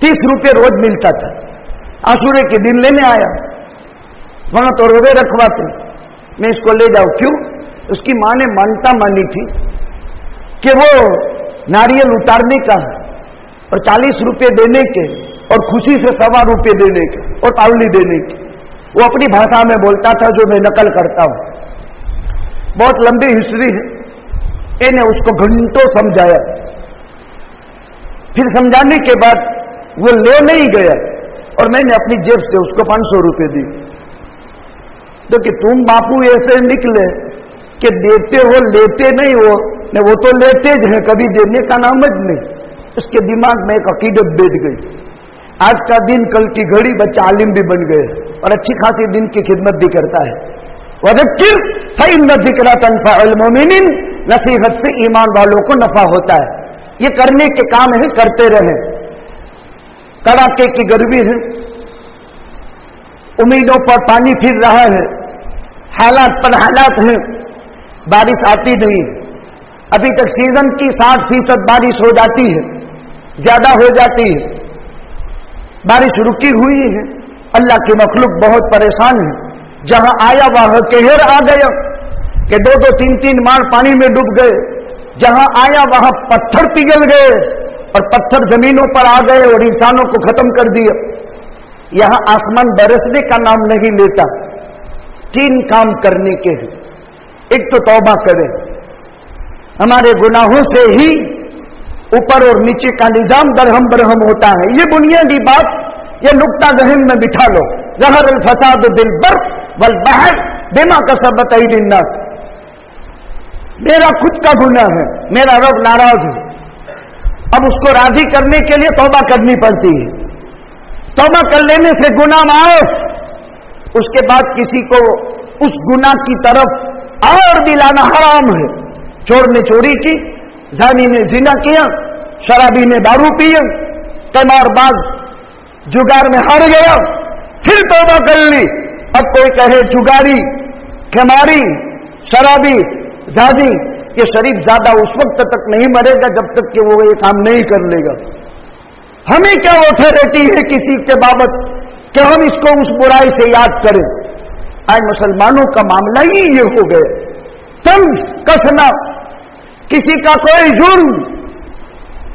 [SPEAKER 2] 30 रुपये रोज मिलता था। आशूरे के दिन लेने आया, वहां तो रोजे रखवाते, मैं इसको ले जाऊं। क्यों? उसकी मां ने मानता मानी थी कि वो नारियल उतारने का और 40 रुपये देने के और खुशी से 1.25 रुपये देने के और पावली देने के, वो अपनी भाषा में बोलता था जो मैं नकल करता हूं। बहुत लंबी हिस्ट्री है। इन्हें उसको घंटों समझाया, फिर समझाने के बाद वो ले नहीं गया और मैंने अपनी जेब से उसको 500 रुपये दी। तो कि तुम बापू ऐसे निकले कि देते हो लेते नहीं हो, ने वो तो लेते ज हैं, कभी देने का नाम ज नहीं। उसके दिमाग में एक अकीदत बैठ गई, आज का दिन कल की घड़ी बच्चा आलिम भी बन गए और अच्छी खासी दिन की खिदमत भी करता है। वज़क्किर फ़इन्न ज़िक्रा तनफ़अुल मुमिनीन, नसीहत से ईमान वालों को नफा होता है। ये करने के काम है, करते रहे। कड़ाके की गर्मी है, उम्मीदों पर पानी फिर रहा है, हालात पर हालात हैं, बारिश आती नहीं। अभी तक सीजन की 60% बारिश हो जाती है, ज्यादा हो जाती है, बारिश रुकी हुई है। अल्लाह की मखलूक बहुत परेशान है। जहां आया वहां कहर आ गया कि 2-2, 3-3 मार पानी में डूब गए। जहां आया वहां पत्थर पिघल गए और पत्थर जमीनों पर आ गए और इंसानों को खत्म कर दिया। यहां आसमान बरसने का नाम नहीं लेता। तीन काम करने के हैं। एक तो तौबा करें, हमारे गुनाहों से ही ऊपर और नीचे का निजाम दरहम बरहम होता है। ये बुनियादी बात, ये नुक्ता ज़हन में बिठा लो। ज़हर अल फसाद बिल बर वल बहर बिमा कसबत अयदीन नास। मेरा खुद का गुनाह है, मेरा रब नाराज है, अब उसको राजी करने के लिए तौबा करनी पड़ती है। तौबा कर लेने से गुनाह माफ, उसके बाद किसी को उस गुनाह की तरफ और दिलाना हराम है। चोर ने चोरी की, जानी ने जिना किया, शराबी ने दारू पिया, कमारबाज जुगार में हार गया, फिर तौबा कर ली। अब कोई कहे जुगारी, खेमारी, शराबी, जादी, ये शरीफ ज्यादा उस वक्त तक नहीं मरेगा जब तक कि वो ये काम नहीं कर लेगा। हमें क्या ऑथोरिटी है किसी के बाबत कि हम इसको उस बुराई से याद करें। आज मुसलमानों का मामला ही ये हो गया, तंज कसना, किसी का कोई जुर्म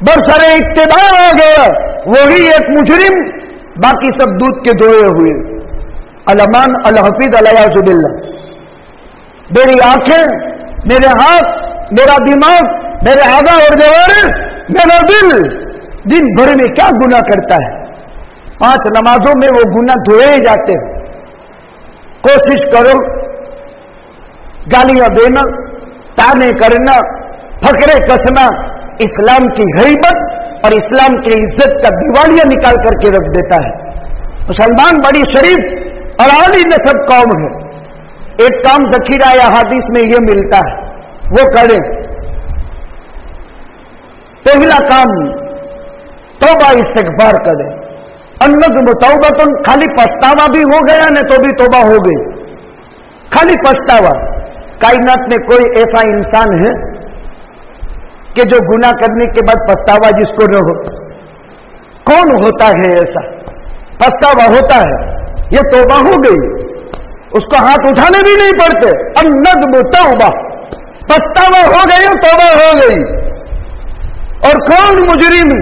[SPEAKER 2] बरसरे इत्तेदार आ गया, वही एक मुजरिम, बाकी सब दूध के धोए हुए। अलमान अल हफीज अलयाजुबिल्ला। मेरी आंखें, मेरे हाथ, मेरा दिमाग, मेरे आगा और जवारे, मेरा दिल दिन भर में क्या गुनाह करता है। 5 नमाजों में वो गुनाह धोए जाते हैं। कोशिश करो, गालियां देना, ताने करना, फकरे कसना इस्लाम की गैबत और इस्लाम की इज्जत का दिवालिया निकाल करके रख देता है। मुसलमान बड़ी शरीफ और आली नसब कौम है। एक काम ज़खीरा या हदीस में यह मिलता है, वो करें। पहला काम तौबा इस्तिग़फ़ार करें। अन्नज़्म तौबतुन, खाली पछतावा भी हो गया न तो भी तौबा हो गई। खाली पछतावा। कायनात में कोई ऐसा इंसान है कि जो गुनाह करने के बाद पछतावा जिसको न हो? कौन होता है ऐसा? पछतावा होता है, ये तौबा हो गई, उसको हाथ उठाने भी नहीं पड़ते। अन्नज़्म तौबा, पछतावा हो गई, तौबा हो गई। और कौन मुजरिम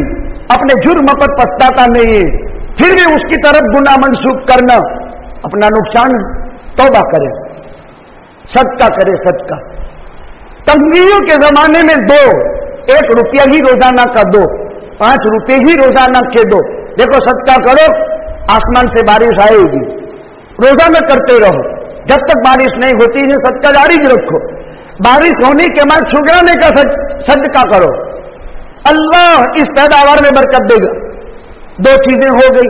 [SPEAKER 2] अपने जुर्म पर पछताता नहीं है, फिर भी उसकी तरफ गुनाह मंसूब करना अपना नुकसान। तौबा करे, सदका करे, सदका। तंगियों के जमाने में दो, 1 रुपया ही रोजाना का दो, 5 रुपये ही रोजाना के दो। देखो सदका करो, आसमान से बारिश आएगी। रोजाना करते रहो, जब तक बारिश नहीं होती है सदका जारी रखो। बारिश होने के बाद शुक्राने का सदका करो, अल्लाह इस पैदावार में बरकत देगा। 2 चीजें हो गई,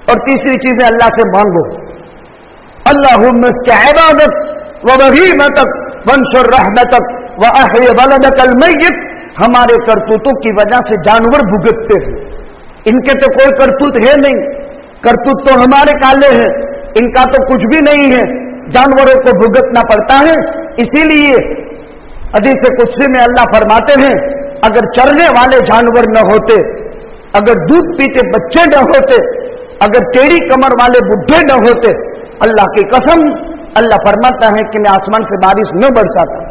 [SPEAKER 2] और तीसरी चीजें अल्लाह से मांगो। अल्लाहुम्मा इबादत व बहीमतक वंशुर रहमतक व अहय वलदकल मय्यत। हमारे करतूतों की वजह से जानवर भुगतते हैं, इनके तो कोई करतूत है नहीं, करतूत तो हमारे काले हैं, इनका तो कुछ भी नहीं है, जानवरों को भुगतना पड़ता है। इसीलिए हदीस कुदसी में अल्लाह फरमाते हैं, अगर चरने वाले जानवर न होते, अगर दूध पीते बच्चे न होते, अगर टेढ़ी कमर वाले बुढ़े न होते, अल्लाह की कसम, अल्लाह फरमाता है कि मैं आसमान से बारिश न बरसाता।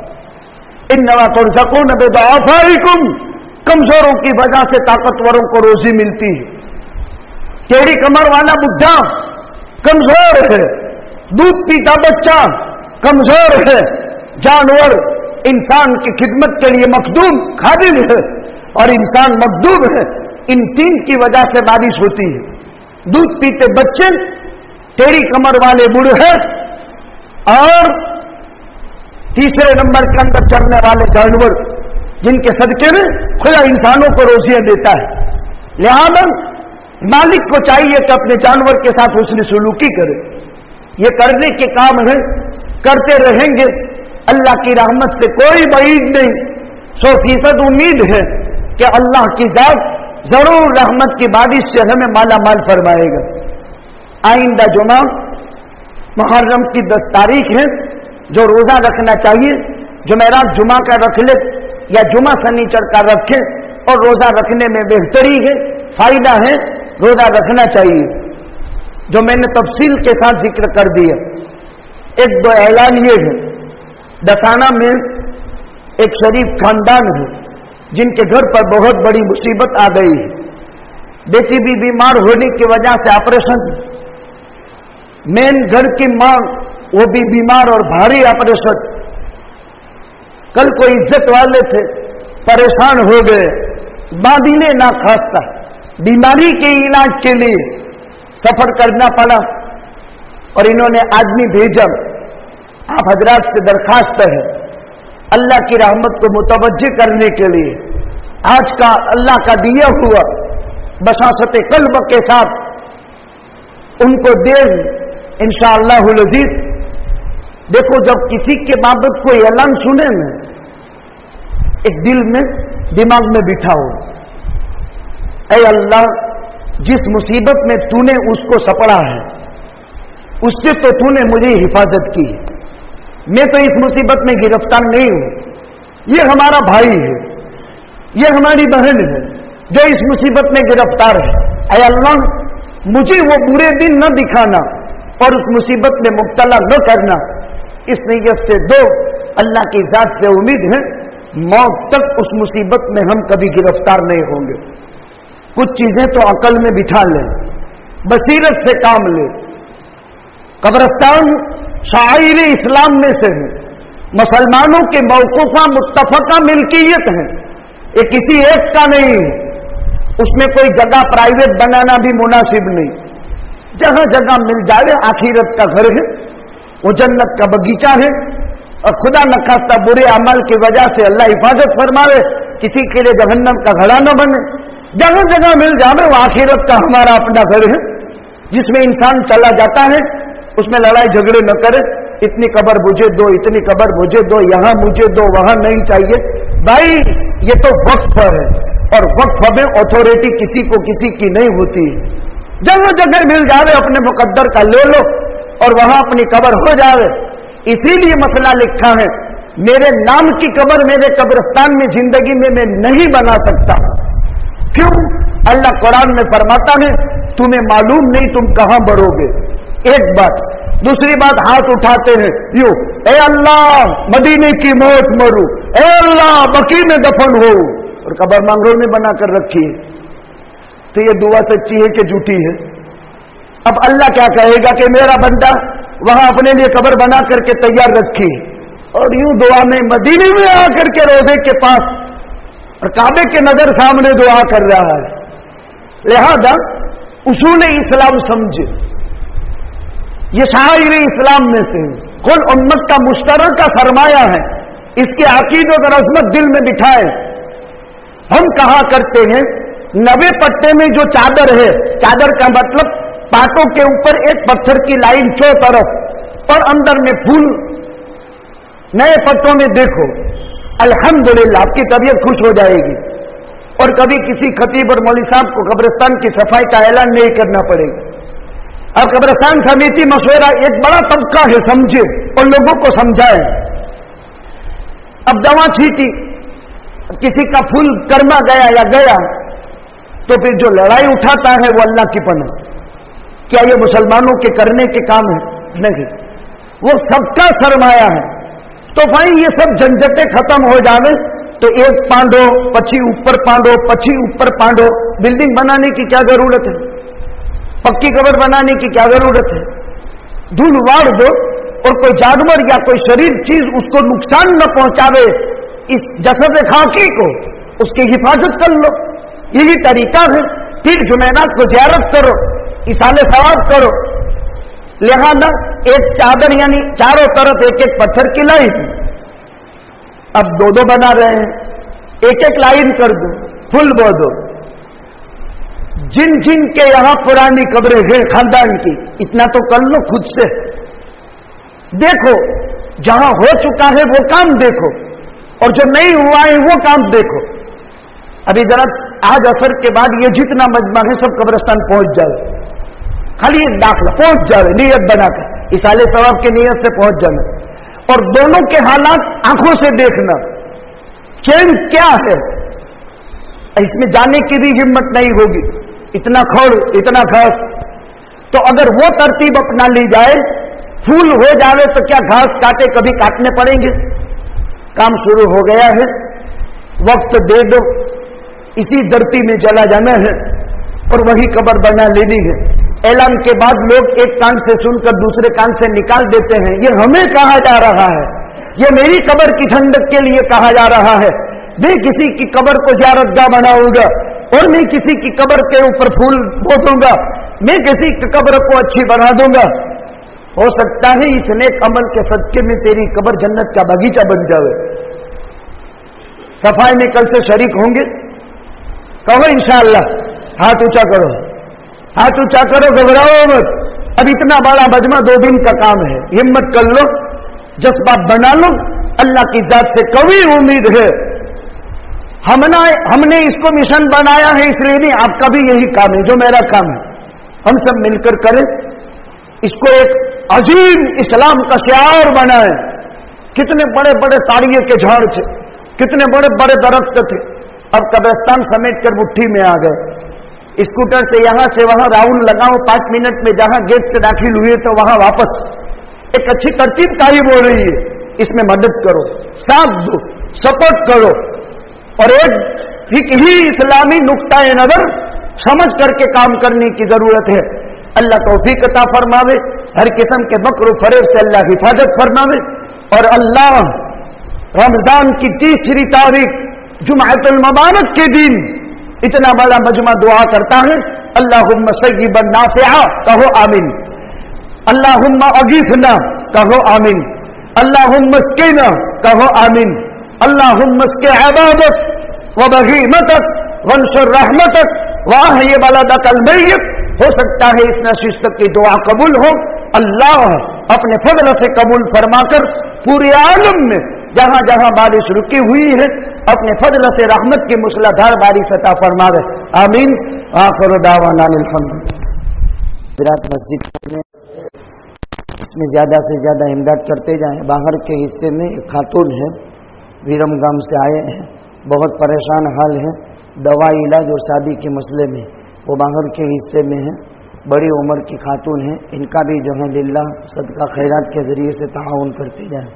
[SPEAKER 2] इन्नमा तुरज़क़ून बिदुआफ़ाइकुम, कमजोरों की वजह से ताकतवरों को रोजी मिलती है। टेढ़ी कमर वाला बुढ़ा कमजोर है, दूध पीता बच्चा कमजोर है, जानवर इंसान की खिदमत के लिए मखदूम खादिम है, और इंसान मखदूम है। इन 3 की वजह से बारिश होती है। दूध पीते बच्चे, टेढ़ी कमर वाले बूढ़े, और तीसरे नंबर के अंदर चलने वाले जानवर, जिनके सदके में खुदा इंसानों को रोजियां देता है। लिहाजा मालिक को चाहिए कि अपने जानवर के साथ उसने सुलूकी करे। ये करने के काम है, करते रहेंगे, अल्लाह की रहमत से कोई बईद नहीं। 100% उम्मीद है कि अल्लाह की जात जरूर रहमत की बारिश से हमें माला माल फरमाएगा। आइंदा जुमा मुहर्रम की 10 तारीख है, जो रोजा रखना चाहिए, जुमेरात जुमा का रख ले या जुमा शनिचर का रखे, और रोजा रखने में बेहतरी है, फायदा है, रोजा रखना चाहिए। जो मैंने तफसील के साथ जिक्र कर दिया। 1-2 ऐलान ये है, दसाना में एक शरीफ खानदान है जिनके घर पर बहुत बड़ी मुसीबत आ गई है। बेटी भी बीमार होने की वजह से ऑपरेशन, मेन घर की मां वो भी बीमार और भारी ऑपरेशन। कल कोई इज्जत वाले थे, परेशान हो गए, बादीने ना खास्ता बीमारी के इलाज के लिए सफर करना पड़ा और इन्होंने आदमी भेजा। आप हजरात से दरखास्त है अल्लाह की रहमत को मुतवज्जे करने के लिए, आज का अल्लाह का दिया हुआ बशासत कल्ब के साथ उनको देर इंशाअल्लाहुल अजीज। देखो, जब किसी के बाबत कोई ऐलान सुने ना, एक दिल में दिमाग में बिठाओ, ऐ अल्लाह, जिस मुसीबत में तूने उसको सपड़ा है उससे तो तूने मुझे हिफाजत की है, मैं तो इस मुसीबत में गिरफ्तार नहीं हूं। ये हमारा भाई है, ये हमारी बहन है जो इस मुसीबत में गिरफ्तार है। ऐ अल्लाह, मुझे वो बुरे दिन न दिखाना और उस मुसीबत में मुब्तला न करना। इस नीयत से दो, अल्लाह की जात से उम्मीद है मौत तक उस मुसीबत में हम कभी गिरफ्तार नहीं होंगे। कुछ चीजें तो अकल में बिठा ले, बसीरत से काम ले। कब्रिस्तान शाइर इस्लाम में से है, मुसलमानों के मौकूफा मुत्तफका मिल्कियत है, ये किसी एक का नहीं है। उसमें कोई जगह प्राइवेट बनाना भी मुनासिब नहीं। जहां जगह मिल जाए आखिरत का घर है, वो जन्नत का बगीचा है। और खुदा नखास्ता बुरे अमल की वजह से अल्लाह हिफाजत फरमावे, किसी के लिए जहन्नम का घड़ा न बने। जहां जगह मिल जाए वो आखिरत का हमारा अपना घर है, जिसमें इंसान चला जाता है, उसमें लड़ाई झगड़े न करे। इतनी कब्र मुझे दो, इतनी कब्र मुझे दो, यहां मुझे दो, वहां नहीं चाहिए। भाई, ये तो वक्फ है और वक्फ में अथॉरिटी किसी को किसी की नहीं होती है। जगह जगह मिल जावे अपने मुकद्दर का ले लो और वहां अपनी कब्र हो जावे। इसीलिए मसला लिखा है, मेरे नाम की कब्र मेरे कब्रिस्तान में जिंदगी में मैं नहीं बना सकता। क्यों? अल्लाह कुरान में फरमाता है, तुम्हें मालूम नहीं तुम कहां मरोगे। एक बात। दूसरी बात, हाथ उठाते हैं यूं, ए अल्लाह मदीने की मौत मरू, ए अल्लाह बकी में दफन हो, और कब्र मांगरोल में बनाकर रखी है। तो ये दुआ सच्ची है कि झूठी है? अब अल्लाह क्या कहेगा कि मेरा बंदा वहां अपने लिए कब्र बना करके तैयार रखी और यूं दुआ में मदीने में आकर के रोजे के पास और काबे के नजर सामने दुआ कर रहा है। लिहाजा उसूल इस्लाम समझे, ये शाइर इस्लाम में से कुल उम्मत का मुश्तरका सरमाया है। इसके अकीदत और अजमत दिल में बिठाए। हम कहा करते हैं, नवे पट्टे में जो चादर है, चादर का मतलब पाटों के ऊपर एक पत्थर की लाइन चौ तरफ और अंदर में फूल। नए पत्तों में देखो, अल्हम्दुलिल्लाह आपकी तबीयत खुश हो जाएगी। और कभी किसी खतीब और मौलवी साहब को कब्रिस्तान की सफाई का ऐलान नहीं करना पड़ेगा। अब कब्रिस्तान समिति मशवरा एक बड़ा तबका है, समझे और लोगों को समझाए। अब दवा छीटी, किसी का फूल कर्मा गया या गया, तो फिर जो लड़ाई उठाता है वो अल्लाह की पनाह। क्या ये मुसलमानों के करने के काम है? नहीं, वो सबका सरमाया है। तो भाई ये सब झंझटें खत्म हो जावे तो एक पांडो पछी ऊपर पांडो, पछी ऊपर पांडो। बिल्डिंग बनाने की क्या जरूरत है? पक्की कब्र बनाने की क्या जरूरत है? धूल वाड़ दो और कोई जानवर या कोई शरीर चीज उसको नुकसान न पहुंचावे, इस जसद खाकी को उसकी हिफाजत कर लो। यही तरीका है। फिर जुमेरात को ज़ियारत करो, इसाले सवाब करो। लिहाजा एक चादर यानी चारों तरफ एक एक पत्थर की लाइन, अब दो दो बना रहे हैं, एक एक लाइन कर दो, फुल बो दो। जिन जिन के यहां पुरानी कब्रें हैं खानदान की, इतना तो कर लो खुद से। देखो, जहां हो चुका है वो काम देखो और जो नहीं हुआ है वो काम देखो। अभी जरा आज असर के बाद ये जितना मजमा है सब कब्रिस्तान पहुंच जाए, खाली एक दाखला पहुंच जाए, नीयत बनाकर इसाले सवाब की नीयत से पहुंच जाना। और दोनों के हालात आंखों से देखना, चेंज क्या है। इसमें जाने की भी हिम्मत नहीं होगी, इतना खौड़ इतना घास। तो अगर वो तरतीब अपना ली जाए, फूल हो जावे तो क्या घास काटे कभी काटने पड़ेंगे? काम शुरू हो गया है, वक्त दे दो। इसी धरती में चला जाना है और वही कब्र बना लेनी है। ऐलान के बाद लोग एक कान से सुनकर दूसरे कान से निकाल देते हैं। ये हमें कहा जा रहा है, ये मेरी कब्र की ठंडक के लिए कहा जा रहा है। मैं किसी की कब्र को ज़ियारतगाह बनाऊंगा और मैं किसी की कब्र के ऊपर फूल बो दूंगा, मैं किसी की कब्र को अच्छी बना दूंगा। हो सकता है इस नेक अमल के सदके में तेरी कब्र जन्नत का बगीचा बन जाए। सफाई में कल से शरीक होंगे? कहो इंशाअल्लाह। हाथ ऊंचा करो, हाथ ऊंचा करो, घबराओ मत। अब इतना बड़ा मजमा 2 दिन का काम है, हिम्मत कर लो, जज्बा बना लो। अल्लाह की जात से कभी उम्मीद है। हमने इसको मिशन बनाया है इसलिए नहीं, आपका भी यही काम है जो मेरा काम है। हम सब मिलकर करें, इसको एक अजीम इस्लाम का शिआर बनाए। कितने बड़े बड़े ताड़िये के झाड़ थे, कितने बड़े बड़े दरख्त थे, अब कब्रिस्तान समेट कर मुट्ठी में आ गए। स्कूटर से यहां से वहां राउंड लगाओ, 5 मिनट में जहां गेट से दाखिल हुए तो वहां वापस। एक अच्छी तरतीब कायम हो रही है, इसमें मदद करो, साथ दो, सपोर्ट करो और एक फिक्ही इस्लामी नुक्ताए नजर समझ करके काम करने की जरूरत है। अल्लाह तौफीक अता फरमावे, हर किस्म के मक्र फरेब से अल्लाह हिफाजत फरमावे। और अल्लाह रमजान की 30वीं तारीख जुमअतुल मुबारक के दिन इतना बड़ा मजमा दुआ करता है, अल्लाहुम्मा सय्यिबन नाफ़िआ, कहो आमीन। अल्लाहुम्मा अगीथना, कहो आमीन। अल्लाहुम्मा स्किना, कहो आमीन। अल्लाहुम्मा स्कि इबादत व बगीमतक वंशुर रहमतक व अहयि बलदकल मय्यत। हो सकता है इस नशिस्त की दुआ कबूल हो। अल्लाह अपने फजल से कबूल फरमाकर पूरे आलम में जहां जहां बारिश रुकी हुई है अपने फजल से रहमत की मूसलाधार बारिश अता फरमावे, आमीन। आखिर दावाना अल्हम्दुलिल्लाह। मस्जिद में इसमें ज्यादा से ज्यादा इमदाद करते जाएं। बाहर के हिस्से में एक खातून है, विरमगाम से आए हैं, बहुत परेशान हाल है, दवा इलाज और शादी के मसले में, वो बाहर के हिस्से में है, बड़ी उम्र की खातून है। इनका भी जो है लिल्लाह सदका खैरात के जरिए से ताउन करते जाएं।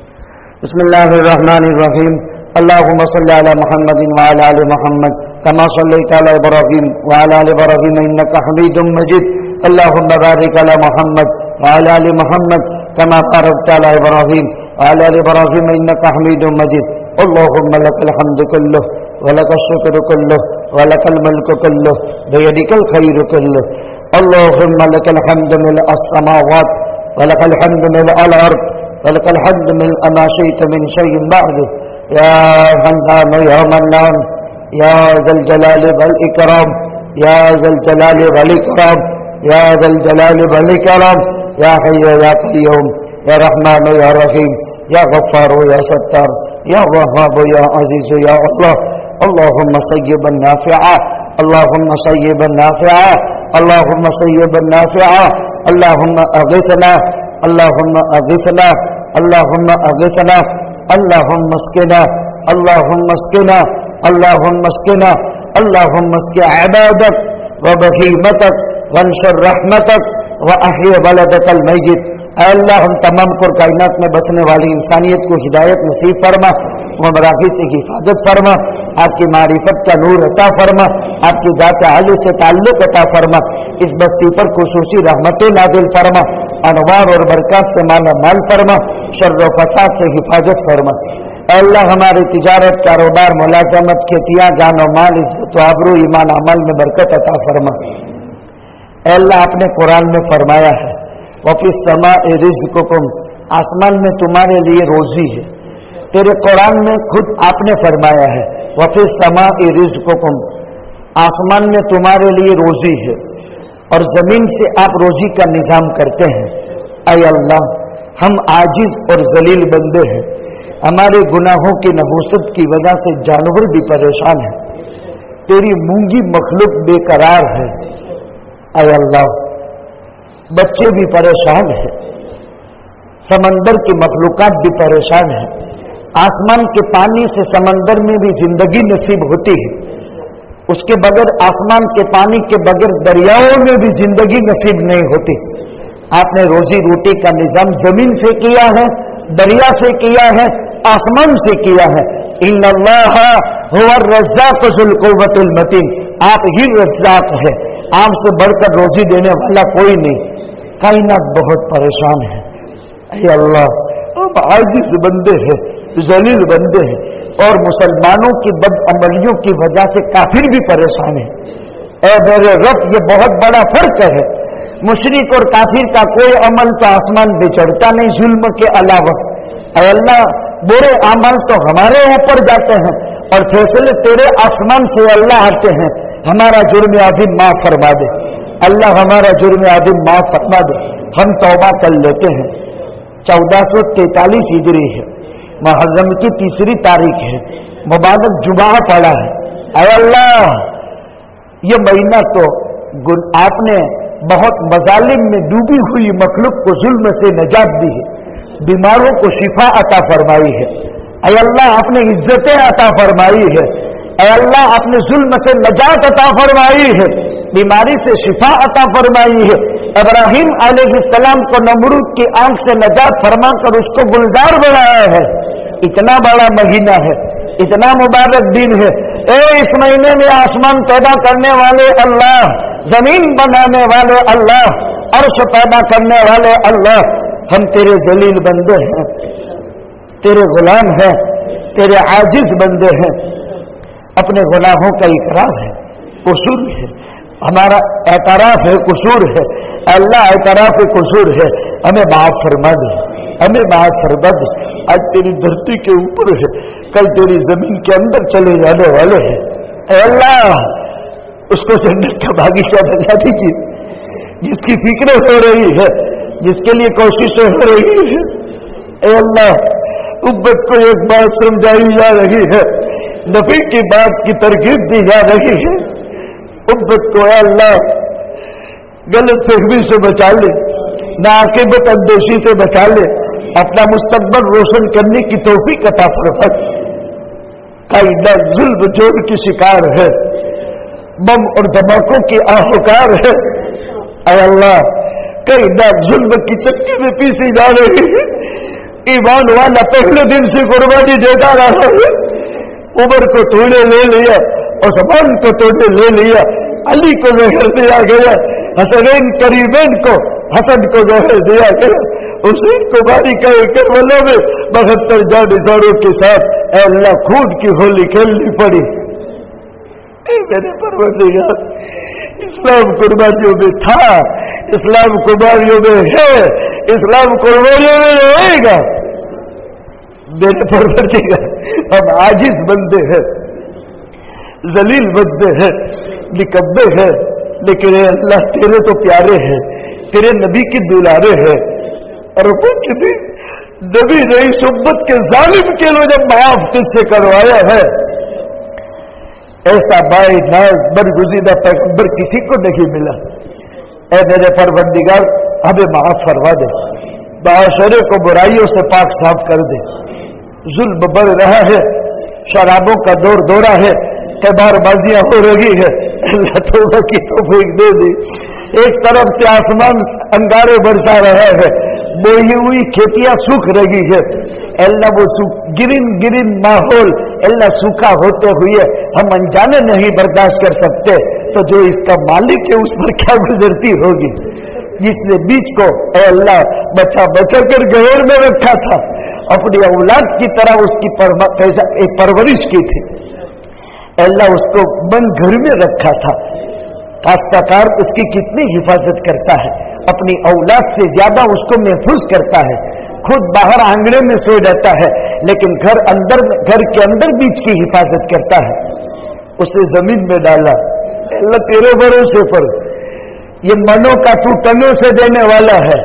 [SPEAKER 2] बिस्मिल्लाहिर्रहमानिर्रहीम। अल्लाहुम्मा सल्ली अला मुहम्मदिन व अला आलि मुहम्मद कमा सल्लैता अला इब्राहीम व अला आलि इब्राहीम इन्नका हमीदुम मजीद। अल्लाहुम्मा बारिक अला मुहम्मद व अला आलि मुहम्मद कमा बारकता अला इब्राहीम व अला आलि इब्राहीम इन्नका हमीदुम मजीद। अल्लाहुम्मा लकल हम्दु कुल्लुहु व लकश शुक्रू कुल्लुहु व लकल मुल्कु कुल्लुहु बियदिकल खैरु कुल्लुहु। अल्लाहुम्मा लकल हम्दु मिल्अस समावात व लकल हम्दु मिल्अल अर्द व लकल हम्दु मिल्अ मा शि'ता मिन शैइन बअदु। या हन्नान या मन्नान या ज़ल जलाली वल इकराम या ज़ल जलाली वल इकराम या ज़ल जलाली वल इकराम या हय्यु या क़य्यूम या रहमान या रहीम या गफ्फार या सत्तार या वहाब या अजीज या अल्लाह। अल्लाहुम्मा सय्यिबन नाफ़िआ, अल्लाहुम्मा सय्यिबन नाफ़िआ, अल्लाहुम्मा सय्यिबन नाफ़िआ। अल्लाहुम्मा अग़िथना, अल्लाहुम्मा अग़िथना, अल्लाहुम्मा अग़िथना, अल्लाहुम्मा अस्क़िना, अल्लाहुम्मा अस्क़िना, अल्लाहुम्मा अस्क़िना, अल्लाहुम्मा अस्क़ि इबादक व बगीमतक वंशुर रहमतक व अहयि बलदकल मय्यित। अल्लाह हम तमाम को कायनात में बसने वाली इंसानियत को हिदायत नसीब फरमा, गुमराही से हिफाजत फरमा, आपकी मारिफत का नूर अता फरमा, आपकी जात आली से ताल्लुक अता फरमा। इस बस्ती पर खुसूसी रहमतें नाज़िल फरमा, अनवार और बरकत से माला माल फरमा, शर्र व फसाद से हिफाजत फरमा। अल्लाह हमारी तिजारत, कारोबार, मुलाजमत, खेतियां, जान और माल, इज्जत व आबरू, ईमान, अमल में बरकत अता फरमा। अल्लाह आपने कुरान में फरमाया है, वफ़िस समाए रिज़्क़ुकुम, आसमान में तुम्हारे लिए रोजी है। तेरे कुरान में खुद आपने फरमाया है, वफ़िस समाए रिज़्क़ुकुम, आसमान में तुम्हारे लिए रोजी है और जमीन से आप रोजी का निजाम करते हैं। ऐ अल्लाह, हम आजिज और जलील बंदे हैं, हमारे गुनाहों की नहुसत की वजह से जानवर भी परेशान है, तेरी मूंगी मखलूक बेकरार है। ऐ अल्लाह, बच्चे भी परेशान हैं, समंदर की मखलूकात भी परेशान है। आसमान के पानी से समंदर में भी जिंदगी नसीब होती है, उसके बगैर आसमान के पानी के बगैर दरियाओं में भी जिंदगी नसीब नहीं होती। आपने रोजी रोटी का निजाम जमीन से किया है, दरिया से किया है, आसमान से किया है। इन्नल्लाह हुवर रज़्ज़ाक़ु ज़ुल क़ुव्वतिल मतीन, आप ही रज़्ज़ाक़ है, आम से बढ़कर रोजी देने वाला कोई नहीं। कायनात बहुत परेशान है। ऐ अल्लाह, अब आजिज बंदे हैं, जलील बंदे हैं, और मुसलमानों की बदअमलियों की वजह से काफिर भी परेशान है। ऐ मेरे रब, ये बहुत बड़ा फर्क है। मुशरिक और काफिर का कोई अमल तो आसमान पे चढ़ता नहीं जुल्म के अलावा। ऐ अल्लाह, बुरे अमल तो हमारे ऊपर जाते हैं और फैसले तेरे आसमान से अल्लाह आते हैं। हमारा जुर्म आदिम माफ फरमा दे अल्लाह, हमारा जुर्म आदिम माफ फरमा दे। हम तौबा कर लेते हैं। 1443 हिजरी है, मुहर्रम की 3 तारीख है, मुबारक जुमा पड़ा है। ऐ अल्लाह, ये महीना तो आपने बहुत मजालिम में डूबी हुई मखलूक को जुल्म से नजात दी है, बीमारों को शिफा अता फरमाई है। ऐ अल्लाह, आपने इज्जतें अता फरमाई है। ऐ अल्लाह, आपने जुल्म से नजात अता फरमाई है, बीमारी से शिफा अता फरमाई है। इब्राहिम अलैहिस्सलाम को नमरूद की आंख से नजात फरमाकर उसको गुलजार बनाया है। इतना बड़ा महीना है, इतना मुबारक दिन है। इस महीने में आसमान पैदा करने वाले अल्लाह, जमीन बनाने वाले अल्लाह, अर्श पैदा करने वाले अल्लाह, हम तेरे जलील बंदे हैं, तेरे गुलाम हैं, तेरे आजिज बंदे हैं। अपने गुनाहों का इकरार है, कसूर है, हमारा एतराफ है, कसूर है। अल्लाह, एतराफ कसूर है, हमें माफ फरमा दे, हमें माफ फरमा दे। आज तेरी धरती के ऊपर है, कल तेरी जमीन के अंदर चले जाने वाले हैं। अल्लाह, उसको जन्नत का बागीचा बना दीजिए, जिसकी फिक्र हो रही है, जिसके लिए कोशिशें हो रही है। अल्लाह, उम्मत को एक बात समझाई जा रही है, नबी की बात की तरकीब दी जा रही है। उम्मत को अल्लाह गलत फहमी से बचा ले, नाकिबत अंदेशी से बचा ले, अपना मुस्तकबल रोशन करने की तौफीक अता फरमा। कायदा जुल्म जोड़ की शिकार है, बम और धमाकों की आहोकार है। ऐ अल्लाह, कायदा जुल्म की चक्की में पीसी जा रही है। ईमान वाला पहले दिन से कुर्बानी देता रहा है। उमर को तूने ले लिया, उस्मान को तूने ले लिया, अली को जहर दिया गया, हसनैन करीमैन को, हसन को जहर दिया गया, हुसैन को बारी करबला में 72 जानिसारों के साथ अल्लाह खून की होली खेलनी पड़ी। मेरे परवरदिगार, इस्लाम कुर्बानियों में था, इस्लाम कुर्बानियों में है, इस्लाम कुर्बानियों में रहेगा। मेरे परवरदिगार, हम आजिज बंदे हैं, जलील बंदे हैं, निकब्बे हैं, लेकिन अल्लाह तेरे तो प्यारे हैं, तेरे नबी के दुलारे हैं। और वो किसी नबी ने इस उम्मत के जालिम के लिए जब माफ तुझसे करवाया है, ऐसा बाई नाज बरगुज़ीदा पैगंबर किसी को नहीं मिला। ऐ मेरे परवरदिगार, हमें माफ फरमा दे, बाशरे को बुराइयों से पाक साफ कर दे। जुल्म बढ़ रहा है, शराबों का दौर दौरा है, तबारबाजियां हो रही है। अल्लाह तौबा की तौफीक दे दी। एक तरफ से आसमान अंगारे बरसा रहा है, बोई हुई खेतियां सूख रही है। अल्लाह, वो गिरिन माहौल अल्लाह सूखा होते हुए हम अनजाने नहीं बर्दाश्त कर सकते, तो जो इसका मालिक है उस पर क्या गुजरती होगी। जिसने बीज को अल्लाह बचा बचा कर गहर में रखा था, अपनी औलाद की तरह उसकी परवरिश की थी, अल्लाह उसको बंद घर में रखा था। काश्तकार उसकी कितनी हिफाजत करता है, अपनी औलाद से ज्यादा उसको महफूज करता है। खुद बाहर आंगने में सो जाता है, लेकिन घर के अंदर बीज की हिफाजत करता है। उसे जमीन में डाला, अल्लाह तेरे भरोसे पर, ये मनों का तू तनों से देने वाला है,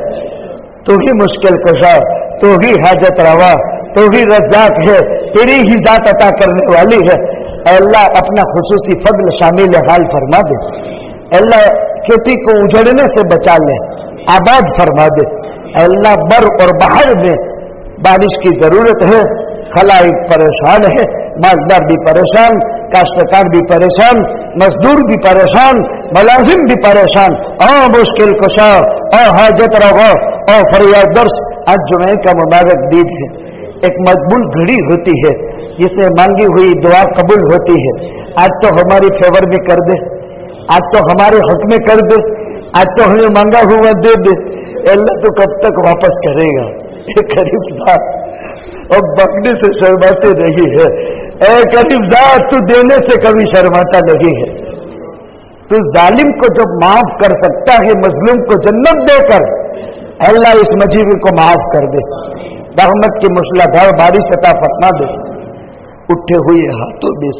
[SPEAKER 2] तो ही मुश्किल कुशा, तो ही हाजत रवा, तो ही रज़्ज़ाक है, तेरी ही जात अता करने वाली है। अल्लाह, अपना खुसूसी फضل शामिल हाल फरमा दे। अल्लाह, खेती को उजड़ने से बचा ले, आबाद फरमा दे। अल्लाह, बर और बाहर में बारिश की जरूरत है। खलाइक परेशान है, मालदार भी परेशान, काश्तकार भी परेशान, मजदूर भी परेशान, मुलाजिम भी परेशान। मुश्किल कुशा, हाजत रवा, फरियाद दर्श। आज जुमे का मुबारक दिन है। एक मकबूल घड़ी होती है जिसे मांगी हुई दुआ कबूल होती है। आज तो हमारी फेवर में कर दे, आज तो हमारे हक में कर दे, आज तो हमें मांगा हुआ दे दे। अल्लाह तो कब तक वापस करेगा? करीमदार अब बकने से शर्माते नहीं है। ए करीमदार तू देने से कभी शर्माता नहीं है। तू जालिम को जब माफ कर सकता है मजलूम को जन्नत देकर, अल्लाह इस मजीबी को माफ कर दे, रहमत की मूसलाधार बारिश अता फरमा दे। उठे हुए हाथों में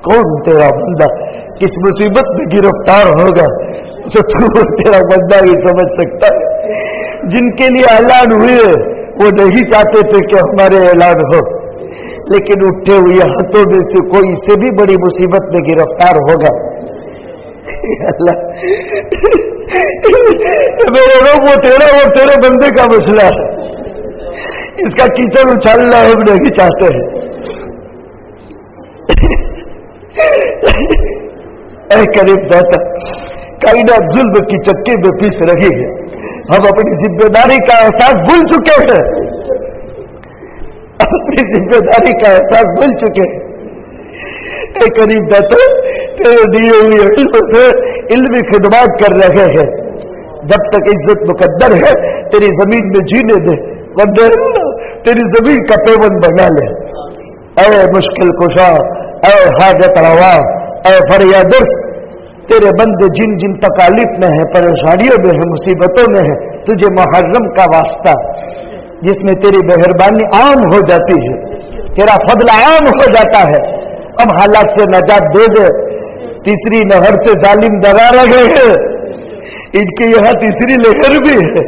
[SPEAKER 2] कौन तेरा बंदा किस मुसीबत में गिरफ्तार होगा तो तू तेरा बंदा ही समझ सकता है। जिनके लिए ऐलान हुए वो नहीं चाहते थे कि हमारे ऐलान हो, लेकिन उठे हुए हाथों में से कोई इससे भी बड़ी मुसीबत में गिरफ्तार होगा। अल्लाह मेरे लोग वो तेरे बंदे का मसला है, इसका कीचड़ उछालना हम नहीं चाहते हैं। ऐ करीब दाता कायनात जुल्म की चक्की में पीस रही है, हम अपनी जिम्मेदारी का एहसास भूल चुके हैं, अपनी जिम्मेदारी का एहसास भूल चुके हैं। ऐ करीब दाता तेरे दिए हुए इल्म से इल्मी खिदमत कर रहे हैं, जब तक इज्जत मुकद्दर है तेरी जमीन में जीने दे, वरना तेरी जमीन का पेवन बना ले। ऐ मुश्किल कुशा, ऐ हाजत रवा, ऐ फरियादुर्स, तेरे बंदे जिन जिन तकालीफ में है, परेशानियों में है, मुसीबतों में है, तुझे मुहर्रम का वास्ता जिसमें तेरी मेहरबानी आम हो जाती है, तेरा फضل आम हो जाता है, अब हालात से नजात दे दे। तीसरी लहर से जालिम डरा रहे हैं, इनके यहाँ तीसरी लहर भी है।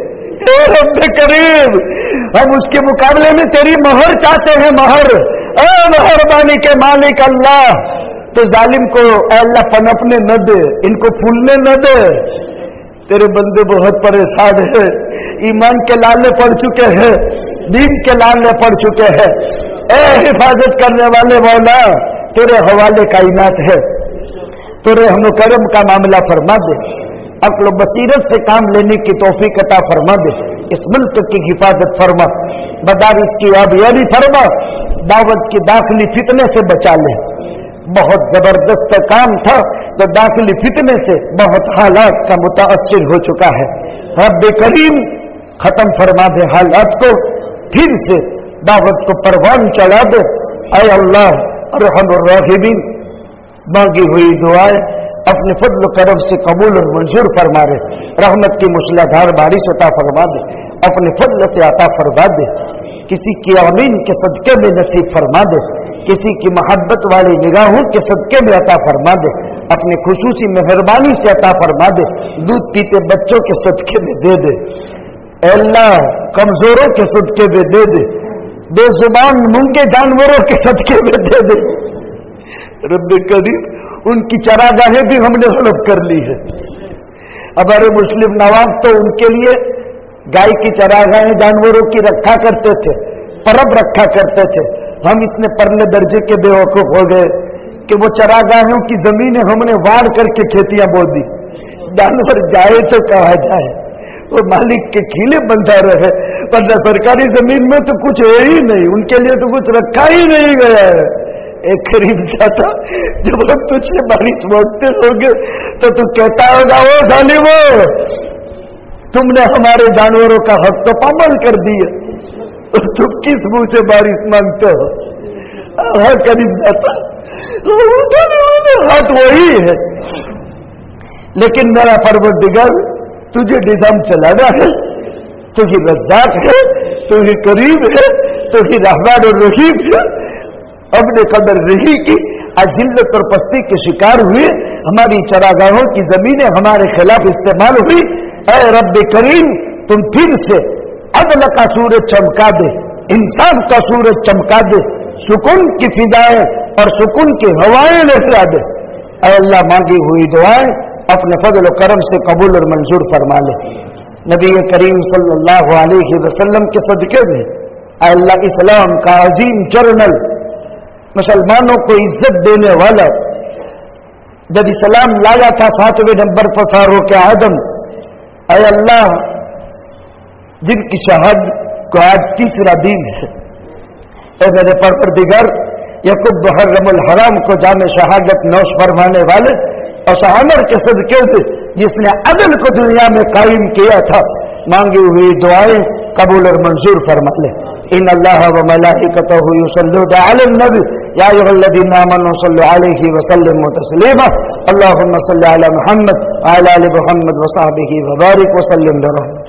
[SPEAKER 2] रब्बे करीम हम उसके मुकाबले में तेरी महर चाहते हैं, महर। मेहरबानी के मालिक अल्लाह तो जालिम को अल्लाह पनपने न दे, इनको फूलने न दे। तेरे बंदे बहुत परेशान है, ईमान के लाले पड़ चुके हैं, दीन के लाले पड़ चुके हैं। ए हिफाजत करने वाले मौला तेरे हवाले कायनात है, तेरे हम करम का मामला फरमा दे, अक्ल बसीरत से काम लेने की तौफीक अता फरमा दे, इस मुल्क की हिफाजत फरमा, मदारिस की आबियारी फरमा, दावत की दाखिली फितने से बचा ले। बहुत जबरदस्त काम था तो दाखिली फितने से बहुत हालात का मुताअस्सिर हो चुका है। रब्बे करीम खत्म फरमा दे हालात को, फिर से दावत को परवान चढ़ा दे। ऐ अल्लाह अर्हमुर राहिमीन, मांगी हुई दुआएं अपने फضل करम से कबूल और मंजूर फरमा दे, रहमत की मूसलाधार बारिश अता फरमा दे, अपने फضل से अता फरमा दे। किसी की आमीन के सदके में नसीब फरमा दे, किसी की मोहब्बत वाली निगाहों के सदके में अता फरमा दे, अपने खुसूसी मेहरबानी से अता फरमा दे, दूध पीते बच्चों के सदके में दे दे। अल्लाह कमजोरों के सदके में दे दे, बेजुबान मूंगे जानवरों के सदके में दे दे। रब्बे करीम उनकी चरागाहें भी हमने हड़प कर ली है। हमारे मुस्लिम नवाब तो उनके लिए गाय की चरागाहें जानवरों की रखा करते थे, परब रखा करते थे। हम इसने परले दर्जे के बेवकूफ हो गए कि वो चरागाहों की जमीनें हमने वाड़ करके खेतियां बो दी। जानवर जाए तो कहा जाए, वो मालिक के खीले बंधा रहे, वरना सरकारी जमीन में तो कुछ है ही नहीं, उनके लिए तो कुछ रखा ही नहीं गया है। एक करीब जाता जब हम तुझसे बारिश मांगते होंगे तो तू कहता होगा, ओ जालिमो तुमने हमारे जानवरों का हक तो पामाल कर दिया, तो तुम किस मुंह से बारिश मांगते हो? हाँ करीब जाता हाथ वही है, लेकिन मेरा परवरदिगार तुझे निजाम चलाना है, तू ही रज़्ज़ाक़ है, तू ही करीम है, तू ही रहमान और रहीम है। अपने कदर रही की अजिल्लत और पस्ती के शिकार हुए, हमारी चरागाहों की जमीनें हमारे खिलाफ इस्तेमाल हुई। ऐ रब्बे करीम तुम फिर से अदल का सूरज चमका दे, इंसाफ का सूरज चमका दे, सुकून की फिजाएं और सुकून की हवाएं लहरा दे। ऐ अल्लाह मांगी हुई दुआएं अपने फजल करम से कबूल और मंजूर फरमा ले। नबी करीम सल्लल्लाहु अलैहि वसल्लम के सदके में ऐ अल्लाह इस्लाम का अजीम जर्नल, मुसलमानों को इज्जत देने वाला, जब इस्लाम लाया था 7वें नंबर पर फारूक आदम, ऐ अल्लाह जिनकी शहादत को आज तीसरा दिन है, ऐ मेरे परवरदिगार यकूब मुहर्रमुल हराम को जामे शहादत नौश फरमाने वाले, اور عمر کے صدقے سے جس نے عدل کو دنیا میں قائم کیا تھا، مانگی ہوئی دعائیں قبول اور منظور فرما لے۔ ان اللہ و ملائکتہ یصلون علی النبی یا ایھا الذین آمنوا صلوا علیہ وسلموا تسلیما اللهم صل علی محمد وعلی آل محمد وصحبہ وبارک وسلم برحمتک۔